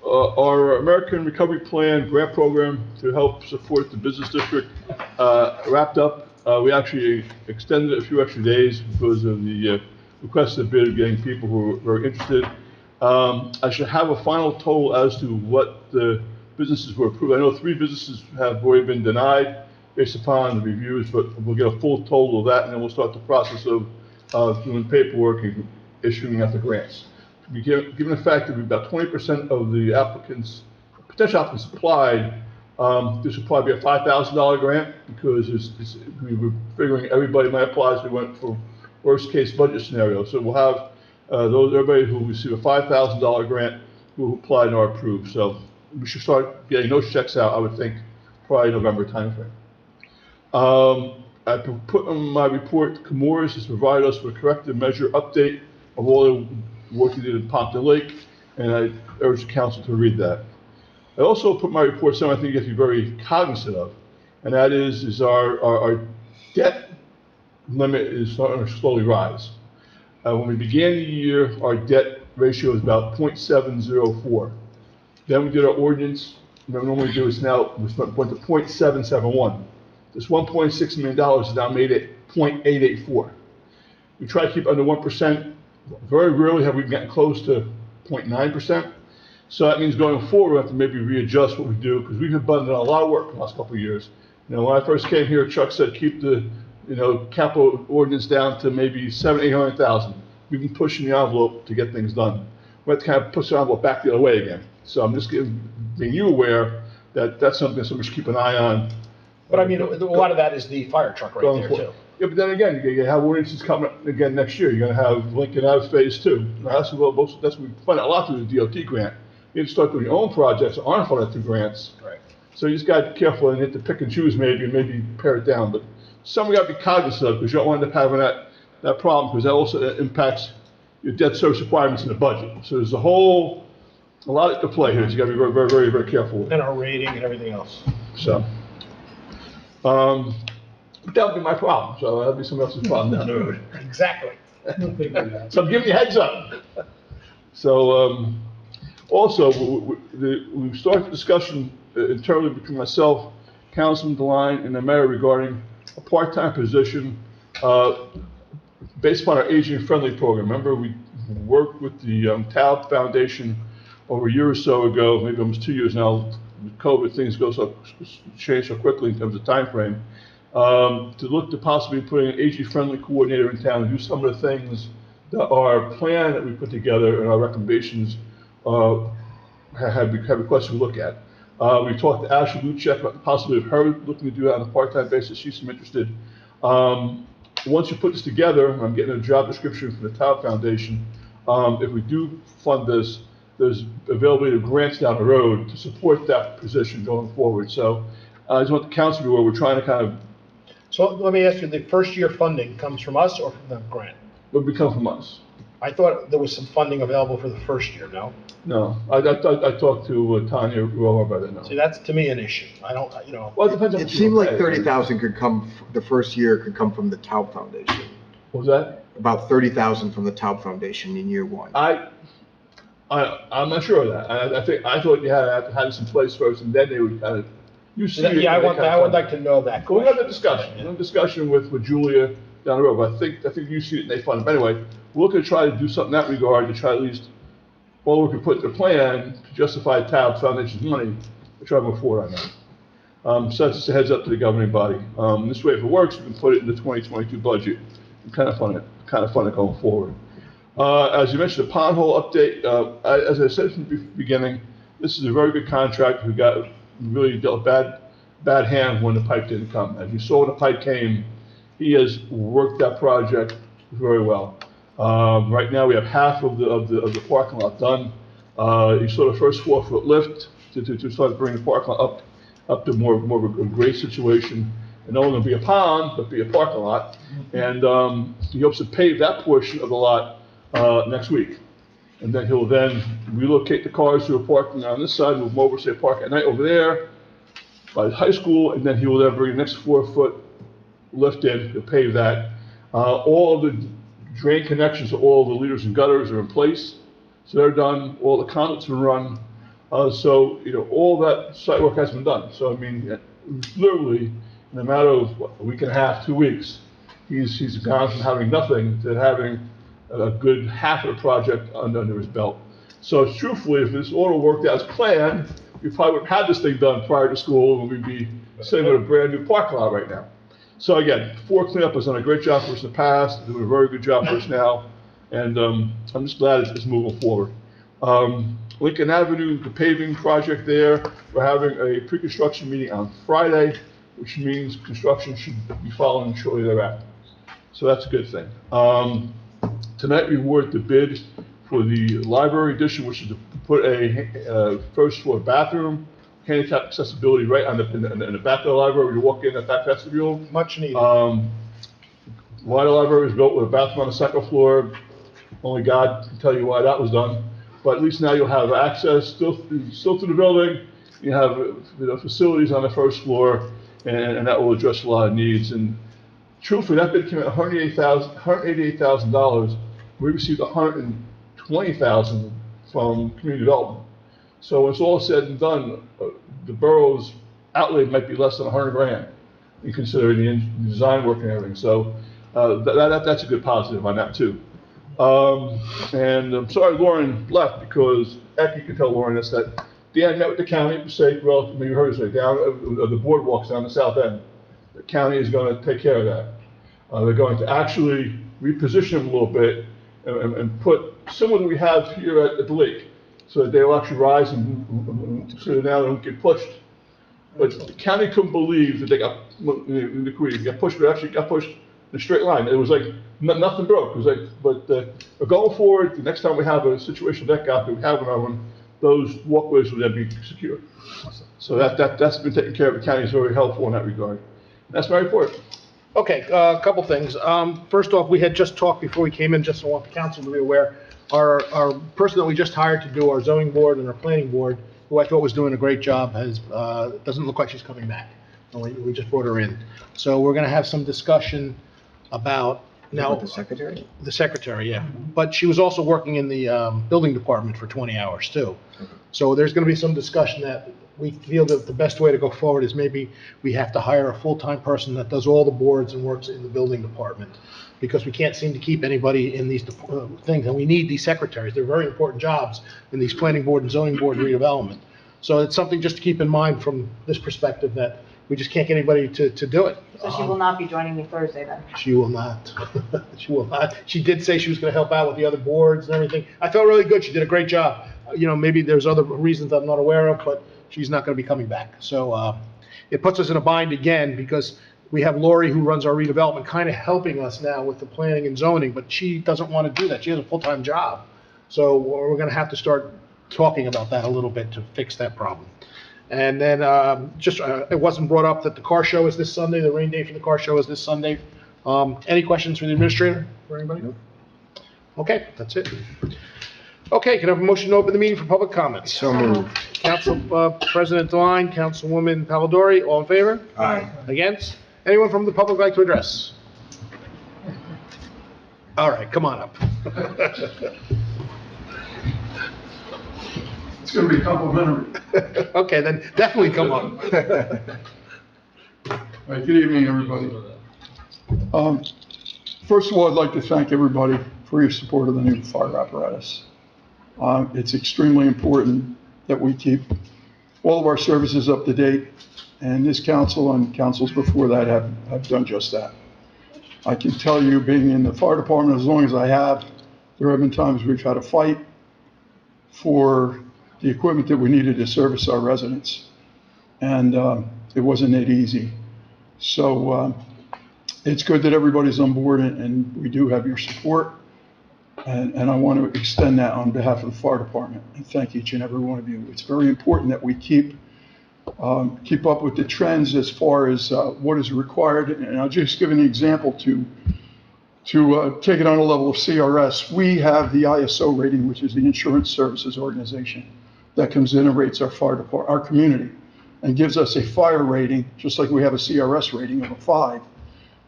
Our American Recovery Plan grant program to help support the business district wrapped up. We actually extended it a few extra days because of the requested bid of getting people who were interested. I should have a final total as to what the businesses were approved. I know 3 businesses have already been denied based upon the reviews, but we'll get a full total of that, and then we'll start the process of doing paperwork and issuing out the grants. Given the fact that about 20% of the potential applicants applied, this would probably be a $5,000 grant because we were figuring everybody might apply, so we went for worst case budget scenario. So we'll have everybody who receive a $5,000 grant who applied and are approved. So we should start getting those checks out, I would think, probably November timeframe. I put in my report, Camorras has provided us with a corrective measure update of all the work we did in Pompton Lake, and I urge the council to read that. I also put in my report something I think you have to be very cognizant of, and that is our debt limit is starting to slowly rise. When we began the year, our debt ratio was about 0.704. Then we did our ordinance. Remember, normally we do is now, we went to .771. This $1.6 million is now made at .884. We try to keep under 1%. Very rarely have we gotten close to 0.9%. So that means going forward, we have to maybe readjust what we do, because we've been done a lot of work in the last couple of years. You know, when I first came here, Chuck said keep the, capital ordinance down to maybe 800,000. We've been pushing the envelope to get things done. We have to kind of push the envelope back the other way again. So I'm just being you aware that that's something somebody should keep an eye on. But I mean, a lot of that is the fire truck right there too. Yeah, but then again, you have ordinances coming up again next year. You're gonna have Lincoln Ave Phase 2. Now, that's what we fund a lot through the DOT grant. You have to start doing your own projects that aren't funded through grants. Right. So you just gotta be careful and you have to pick and choose maybe, and maybe pare it down. But some we gotta be cognizant of, because you don't want to end up having that problem, because that also impacts your debt service requirements in the budget. So there's a lot to play here. So you gotta be very, very, very, very careful with. And our rating and everything else. So, that would be my problem, so that'd be somebody else's problem down the road. Exactly. So I'm giving you a heads up. So, also, we've started the discussion internally between myself, Councilman DeLine, and the mayor regarding a part-time position, based upon our aging-friendly program. Remember, we worked with the TALB Foundation over a year or so ago, maybe almost 2 years now. With COVID, things change so quickly in terms of time frame. To look to possibly putting an aging-friendly coordinator in town and do some of the things that our plan that we put together and our recommendations have requested we look at. We talked to Ashley Luchek about the possibility of her looking to do that on a part-time basis. She's interested. Once you put this together, I'm getting a job description from the TALB Foundation. If we do fund this, there's availability of grants down the road to support that position going forward. So I just want the council to be aware we're trying to kind of. So let me ask you, the first year funding comes from us or from the grant? It would come from us. I thought there was some funding available for the first year, no? No, I talked to Tanya Rower about it now. See, that's to me an issue. I don't, Well, it depends on. It seemed like 30,000 could come, the first year could come from the TALB Foundation. What was that? About 30,000 from the TALB Foundation in year one. I'm not sure of that. I thought you had to have this in place first, and then they would kind of. Yeah, I would like to know that. We'll have a discussion. We'll have a discussion with Julia down the road. But I think you see it and they fund it. But anyway, we're looking to try to do something in that regard to try at least, all we can put in the plan to justify TALB Foundation's money to try to move forward on that. So that's just a heads up to the governing body. This way, if it works, we can put it in the 2022 budget and kind of fund it going forward. As you mentioned, the pothole update, as I said from the beginning, this is a very good contract. We really dealt a bad hand when the pipe didn't come. As you saw when the pipe came, he has worked that project very well. Right now we have half of the parking lot done. You saw the first 4-foot lift to start bringing the parking lot up to more of a grade situation. And no longer be a pond, but be a parking lot. And he hopes to pave that portion of the lot next week. And then he'll then relocate the cars who are parking on this side, move them over, say park at night over there by the high school, and then he will then bring the next 4-foot lift in to pave that. All of the drain connections to all the leaders and gutters are in place, so they're done. All the conduits are run. So all that site work has been done. So I mean, literally in a matter of a week and a half, 2 weeks, he's gone from having nothing to having a good half of the project under his belt. So truthfully, if this order worked out as planned, we probably would have had this thing done prior to school, and we'd be sitting with a brand new parking lot right now. So again, Ford Cleanup has done a great job for us in the past, doing a very good job for us now, and I'm just glad it's moving forward. Lincoln Avenue, the paving project there, we're having a pre-construction meeting on Friday, which means construction should be following shortly thereafter. So that's a good thing. Tonight we awarded the bid for the library addition, which is to put a first floor bathroom, handicap accessibility right on in the back of the library when you walk in at that vestibule. Much needed. Why the library was built with a bathroom on the second floor, only God can tell you why that was done. But at least now you'll have access still to the building. You have facilities on the first floor, and that will address a lot of needs. And truthfully, that bid came at $188,000. We received $120,000 from community development. So when it's all said and done, the borough's outlay might be less than 100 grand, in considering the design work and everything. So that's a good positive on that too. And I'm sorry Lauren left, because you can tell Lauren this, that Dan met with the county of Passaic, well, you heard her say, down the boardwalks down the south end. The county is going to take care of that. They're going to actually reposition them a little bit and put similar to what we have here at the lake, so that they'll actually rise and so that now they don't get pushed. But the county couldn't believe that they got pushed, but actually got pushed in a straight line. It was like nothing broke. It was like, but going forward, the next time we have a situation like that we have another one, those walkways will then be secure. So that's been taken care of. The county is very helpful in that regard. That's my report. Okay, a couple things. First off, we had just talked before we came in, just so I want the council to be aware, our person that we just hired to do our zoning board and our planning board, who I thought was doing a great job, doesn't look like she's coming back. We just brought her in. So we're gonna have some discussion about, now. The secretary? The secretary, yeah. But she was also working in the building department for 20 hours too. So there's gonna be some discussion that we feel that the best way to go forward is maybe we have to hire a full-time person that does all the boards and works in the building department, because we can't seem to keep anybody in these things, and we need these secretaries. They're very important jobs in these planning board and zoning board redevelopment. So it's something just to keep in mind from this perspective, that we just can't get anybody to do it. So she will not be joining me Thursday then? She will not. She will not. She did say she was going to help out with the other boards and everything. I felt really good. She did a great job. Maybe there's other reasons I'm not aware of, but she's not going to be coming back. So it puts us in a bind again, because we have Lori, who runs our redevelopment, kind of helping us now with the planning and zoning, but she doesn't want to do that. She has a full-time job. So we're going to have to start talking about that a little bit to fix that problem. And then it wasn't brought up that the car show is this Sunday. The rain date for the car show is this Sunday. Any questions for the administrator or anybody? No. Okay, that's it. Okay, can I have a motion to open the meeting for public comments? So moved. Council President Devine, Councilwoman Palladori, all in favor? Aye. Against? Anyone from the public like to address? All right, come on up. It's going to be complimentary. Okay, then definitely come up. All right, good evening, everybody. First of all, I'd like to thank everybody for your support of the new fire apparatus. It's extremely important that we keep all of our services up to date, and this council and councils before that have done just that. I can tell you, being in the fire department as long as I have, there have been times we've had to fight for the equipment that we needed to service our residents, and it wasn't that easy. So it's good that everybody's on board, and we do have your support. And I want to extend that on behalf of the fire department and thank each and every one of you. It's very important that we keep up with the trends as far as what is required. And I'll just give an example to take it on a level of CRS. We have the ISO rating, which is the Insurance Services Organization, that comes in and rates our fire department, our community, and gives us a fire rating, just like we have a CRS rating of a 5.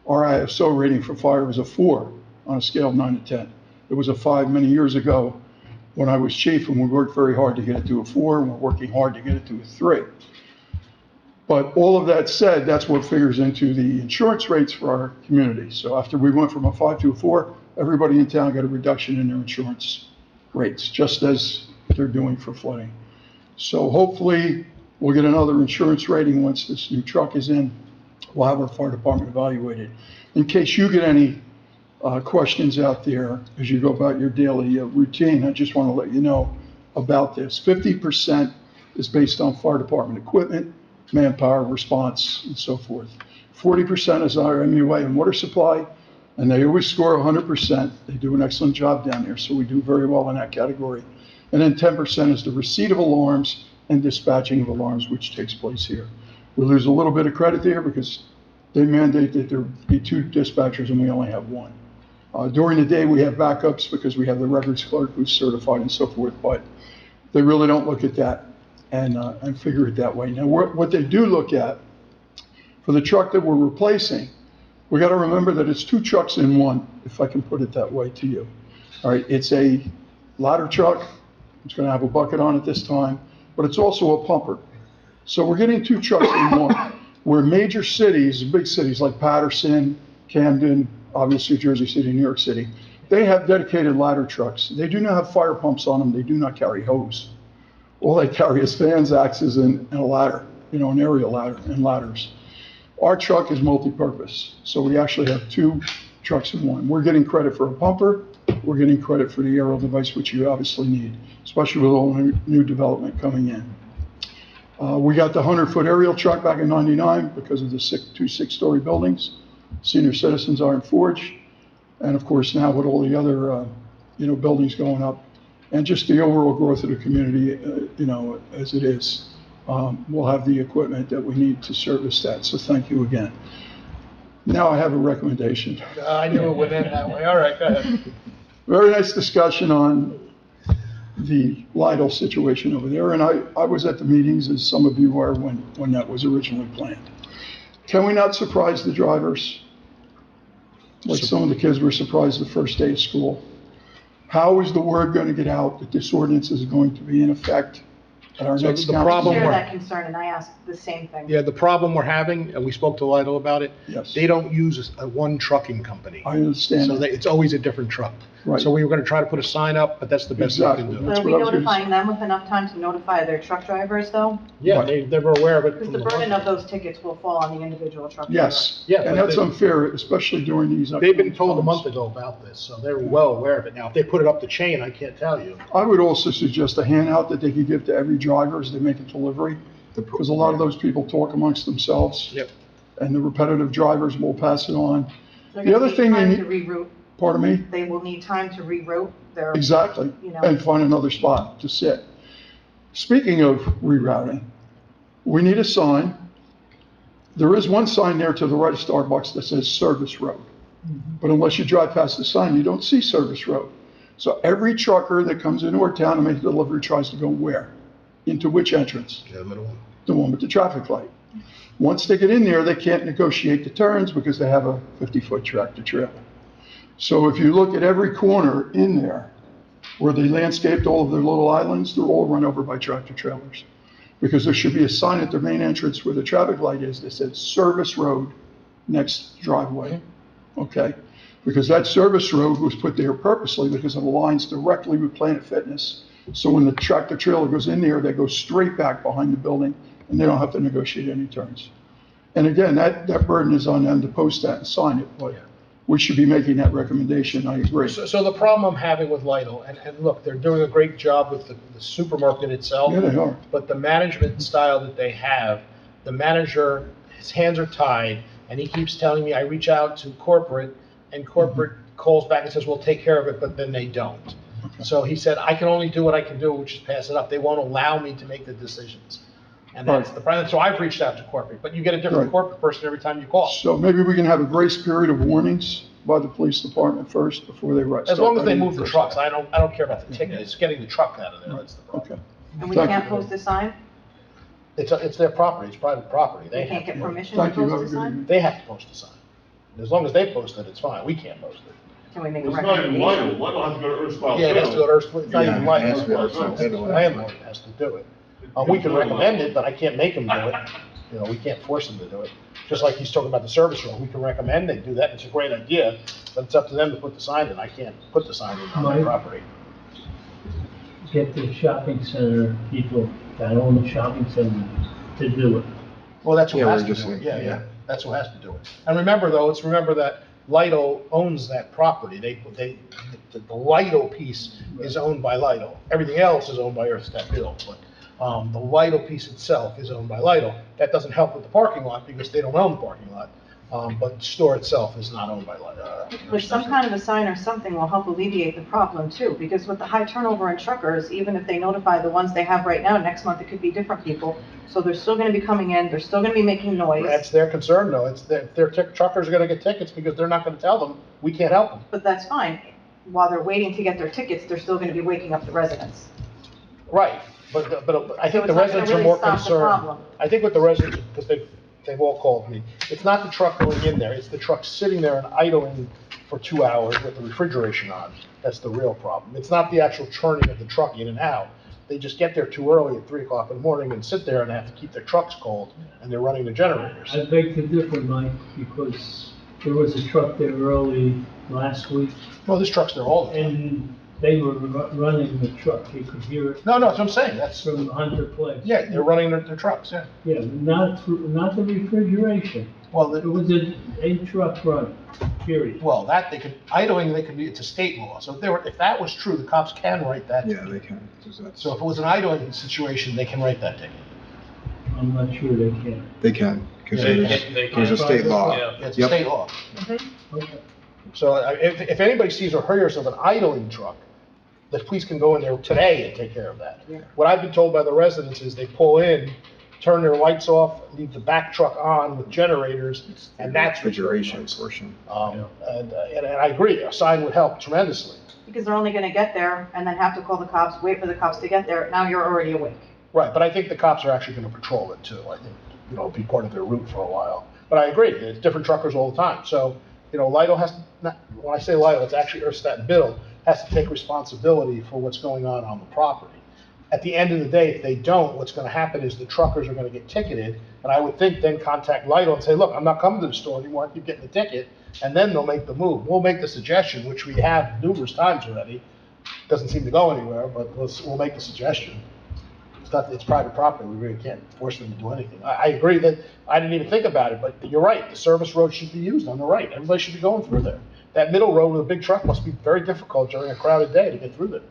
Our ISO rating for fire is a 4 on a scale of 9 to 10. It was a 5 many years ago when I was chief, and we worked very hard to get it to a 4, and we're working hard to get it to a 3. But all of that said, that's what figures into the insurance rates for our community. So after we went from a 5 to a 4, everybody in town got a reduction in their insurance rates, just as they're doing for flooding. So hopefully we'll get another insurance rating once this new truck is in. We'll have our fire department evaluated. In case you get any questions out there as you go about your daily routine, I just want to let you know about this. 50% is based on fire department equipment, manpower, response, and so forth. 40% is our MUA and water supply, and they always score 100%. They do an excellent job down there, so we do very well in that category. And then 10% is the receipt of alarms and dispatching of alarms, which takes place here. We lose a little bit of credit there because they mandate that there be 2 dispatchers and we only have 1. During the day, we have backups because we have the records clerk who's certified and so forth, but they really don't look at that and figure it that way. Now, what they do look at, for the truck that we're replacing, we got to remember that it's 2 trucks in one, if I can put it that way to you. All right, it's a ladder truck. It's going to have a bucket on it this time, but it's also a pumper. So we're getting 2 trucks in one, where major cities, big cities like Paterson, Camden, obviously Jersey City, New York City, they have dedicated ladder trucks. They do not have fire pumps on them. They do not carry hose. All they carry is fans, axes, and a ladder, an aerial ladder and ladders. Our truck is multi-purpose, so we actually have 2 trucks in one. We're getting credit for a pumper. We're getting credit for the aerial device, which you obviously need, especially with all new development coming in. We got the 100-foot aerial truck back in '99 because of the 2 6-story buildings, Senior Citizens Iron Forge, and of course now with all the other, buildings going up, and just the overall growth of the community, as it is, we'll have the equipment that we need to service that. So thank you again. Now I have a recommendation. I knew it would end that way. All right, go ahead. Very nice discussion on the Lidl situation over there, and I was at the meetings, as some of you were, when that was originally planned. Can we not surprise the drivers? Like some of the kids were surprised the first day of school. How is the word going to get out that this ordinance is going to be in effect at our So next the council? problem Share we're- that concern, and I asked the same thing. Yeah, the problem we're having, and we spoke to Lidl about it, Yes. they don't use one trucking company. I understand So that. it's always a different truck. Right. So we were gonna try to put a sign up, but that's the best we Exactly. can do. That's But are we what I was gonna notifying them with enough time to notify their truck drivers, though? Yeah, they were aware of it. Because from the the burden month. of those tickets will fall on the individual truck driver. Yes. Yeah, And but that's they- unfair, especially during these. They've been upcoming told a times. month ago about this, so they're well aware of it. Now, if they put it up the chain, I can't tell you. I would also suggest a handout that they could give to every driver as they make a delivery, because a lot of those people talk amongst themselves. Yep. And the repetitive drivers will pass it on. They're The gonna other need thing they time need- to reroute. Pardon me? They will need time to reroute their. Exactly, You know. and find another spot to sit. Speaking of rerouting, we need a sign. There is one sign there to the right of Starbucks that says Service Road. But unless you drive past the sign, you don't see Service Road. So every trucker that comes into our town to make a delivery tries to go where? Into which entrance? Yeah, the middle one. The one with the traffic light. Once they get in there, they can't negotiate the turns because they have a 50-foot tractor trailer. So if you look at every corner in there, where they landscaped all of their little islands, they're all run over by tractor trailers. Because there should be a sign at their main entrance where the traffic light is that says Service Road, next driveway. Okay? Because that service road was put there purposely because it aligns directly with Planet Fitness. So when the tractor trailer goes in there, they go straight back behind the building and they don't have to negotiate any turns. And again, that burden is on them to post that and sign it, but we should be making that recommendation, I agree. So the problem I'm having with Lidl, and look, they're doing a great job with the supermarket itself. Yeah, they are. But the management style that they have, the manager, his hands are tied, and he keeps telling me, I reach out to corporate, and corporate calls back and says, we'll take care of it, but then they don't. So he said, I can only do what I can do, which is pass it up. They won't allow me to make the decisions. And that's the problem. So I've reached out to corporate, but you get a different Right. corporate person every time you call. So maybe we can have a grace period of warnings by the police department first before they write. As long as they move the trucks, I don't care about the ticket. It's getting the truck out of there. That's the problem. Okay. And we Thank can't you. post a sign? It's their property. It's private property. We They can't have get to, permission to Thank you. post Have a a good sign? evening. they have to post a sign. As long as they post it, it's fine. We can't post it. Can we make a It's not even recommendation? liable, liable has to go to Earth File. Yeah, it has to go to Earth, it's not even Yeah, like, it has to go to it's Earth the File. landlord that has to do it. We can recommend it, but I can't make them do it. You know, we can't force them to do it. Just like he's talking about the service road, we can recommend they do that. It's a great idea, but it's up to them to put the sign in. I can't put the sign in on their Mike? property. Get the shopping center people that own the shopping center to do it. Well, that's who Yeah, has we're to just do it. saying, Yeah, yeah. yeah. That's who has to do it. And remember though, remember that Lidl owns that property. The Lidl piece is owned by Lidl. Everything else is owned by Earth Step Hill, but, the Lidl piece itself is owned by Lidl. That doesn't help with the parking lot because they don't own the parking lot. But the store itself is not owned by Lidl. But some kind of a sign or something will help alleviate the problem too, because with the high turnover in truckers, even if they notify the ones they have right now, next month it could be different people. So they're still gonna be coming in, they're still gonna be making noise, That's their concern though. It's their truckers are gonna get tickets because they're not gonna tell them, we can't help them. but that's fine. While they're waiting to get their tickets, they're still gonna be waking up the residents. Right, but I think So the it's not gonna residents are really more stop the concerned. problem. I think with the residents, because they've all called me, it's not the truck going in there, it's the truck sitting there and idling for 2 hours with the refrigeration on. That's the real problem. It's not the actual churning of the truck in and out. They just get there too early at 3 o'clock in the morning and sit there and have to keep their trucks cold, and they're running the generators. I beg to differ, Mike, because there was a truck there early last week, Well, this truck's there all the time. and they were running the truck. You could hear it No, that's what I'm saying, that's, from Hunter Place. yeah, they're running their trucks, yeah. Yeah, not the refrigeration. Well, It was a truck run, period. well, that, they could, idling, they could be, it's a state law, so if that was true, the cops can write that. Yeah, they can. So if it was an idling situation, they can write that ticket. I'm not sure they can. They can, because They there's a can. state law. Yeah. It's a state law. Okay. So if anybody sees or hears of an idling truck, the police can go in there today and take care of that. What I've been told by the residents is they pull in, turn their lights off, leave the back truck on with generators, and that's. Refrigeration portion. And I agree, a sign would help tremendously. Because they're only gonna get there and then have to call the cops, wait for the cops to get there. Now you're already awake. Right, but I think the cops are actually gonna patrol it too. I think, be part of their route for a while. But I agree, it's different truckers all the time. So, Lidle has to, when I say Lidle, it's actually Erstat and Biddle, has to take responsibility for what's going on the property. At the end of the day, if they don't, what's gonna happen is the truckers are gonna get ticketed, and I would think then contact Lidle and say, look, I'm not coming to the store anymore, I keep getting the ticket, and then they'll make the move. We'll make the suggestion, which we have numerous times already. Doesn't seem to go anywhere, but we'll make the suggestion. It's private property, we really can't force them to do anything. I agree that, I didn't even think about it, but you're right, the service road should be used on the right, everybody should be going through there. That middle road with a big truck must be very difficult during a crowded day to get through there.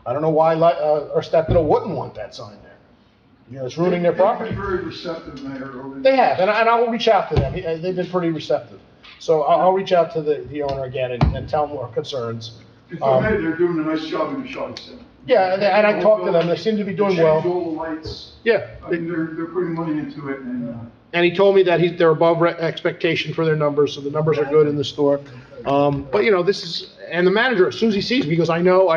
I don't know why, Erstat Biddle wouldn't want that sign there. It's ruining their property. They've been very receptive, Mayor. They have, and I'll reach out to them, they've been pretty receptive. So I'll reach out to the owner again and tell them our concerns. If I may, they're doing a nice job in the shopping center. Yeah, and I talked to them, they seem to be doing well. They changed all the lights. Yeah. I mean, they're putting money into it, and, And he told me that they're above expectation for their numbers, so the numbers are good in the store. But this is, and the manager, as soon as he sees me, he goes, I know.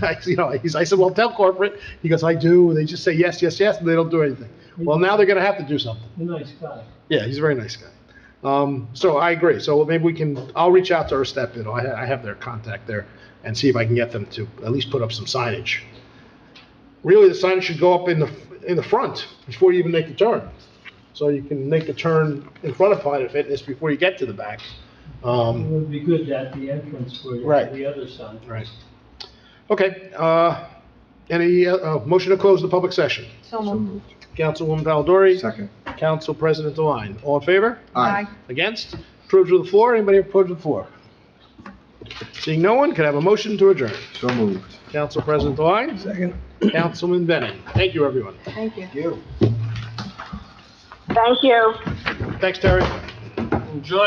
I said, well, tell corporate. He goes, I do. They just say yes, yes, yes, and they don't do anything. Well, now they're gonna have to do something. A nice guy. Yeah, he's a very nice guy. So I agree. So maybe I'll reach out to Erstat Biddle. I have their contact there and see if I can get them to at least put up some signage. Really, the signage should go up in the front before you even make the turn. So you can make the turn in front of Planet Fitness before you get to the back. It would be good at the entrance for Right. the other side. Right. Okay, any motion to close the public session? So moved. Councilwoman Valadori. Second. Council President Devine. All in favor? Aye. Against? Approved with the floor? Anybody opposed with the floor? Seeing no one, can I have a motion to adjourn? So moved. Council President Devine. Second. Councilman Bennett. Thank you, everyone. Thank you. Thank you. Thanks, Terry. Enjoy.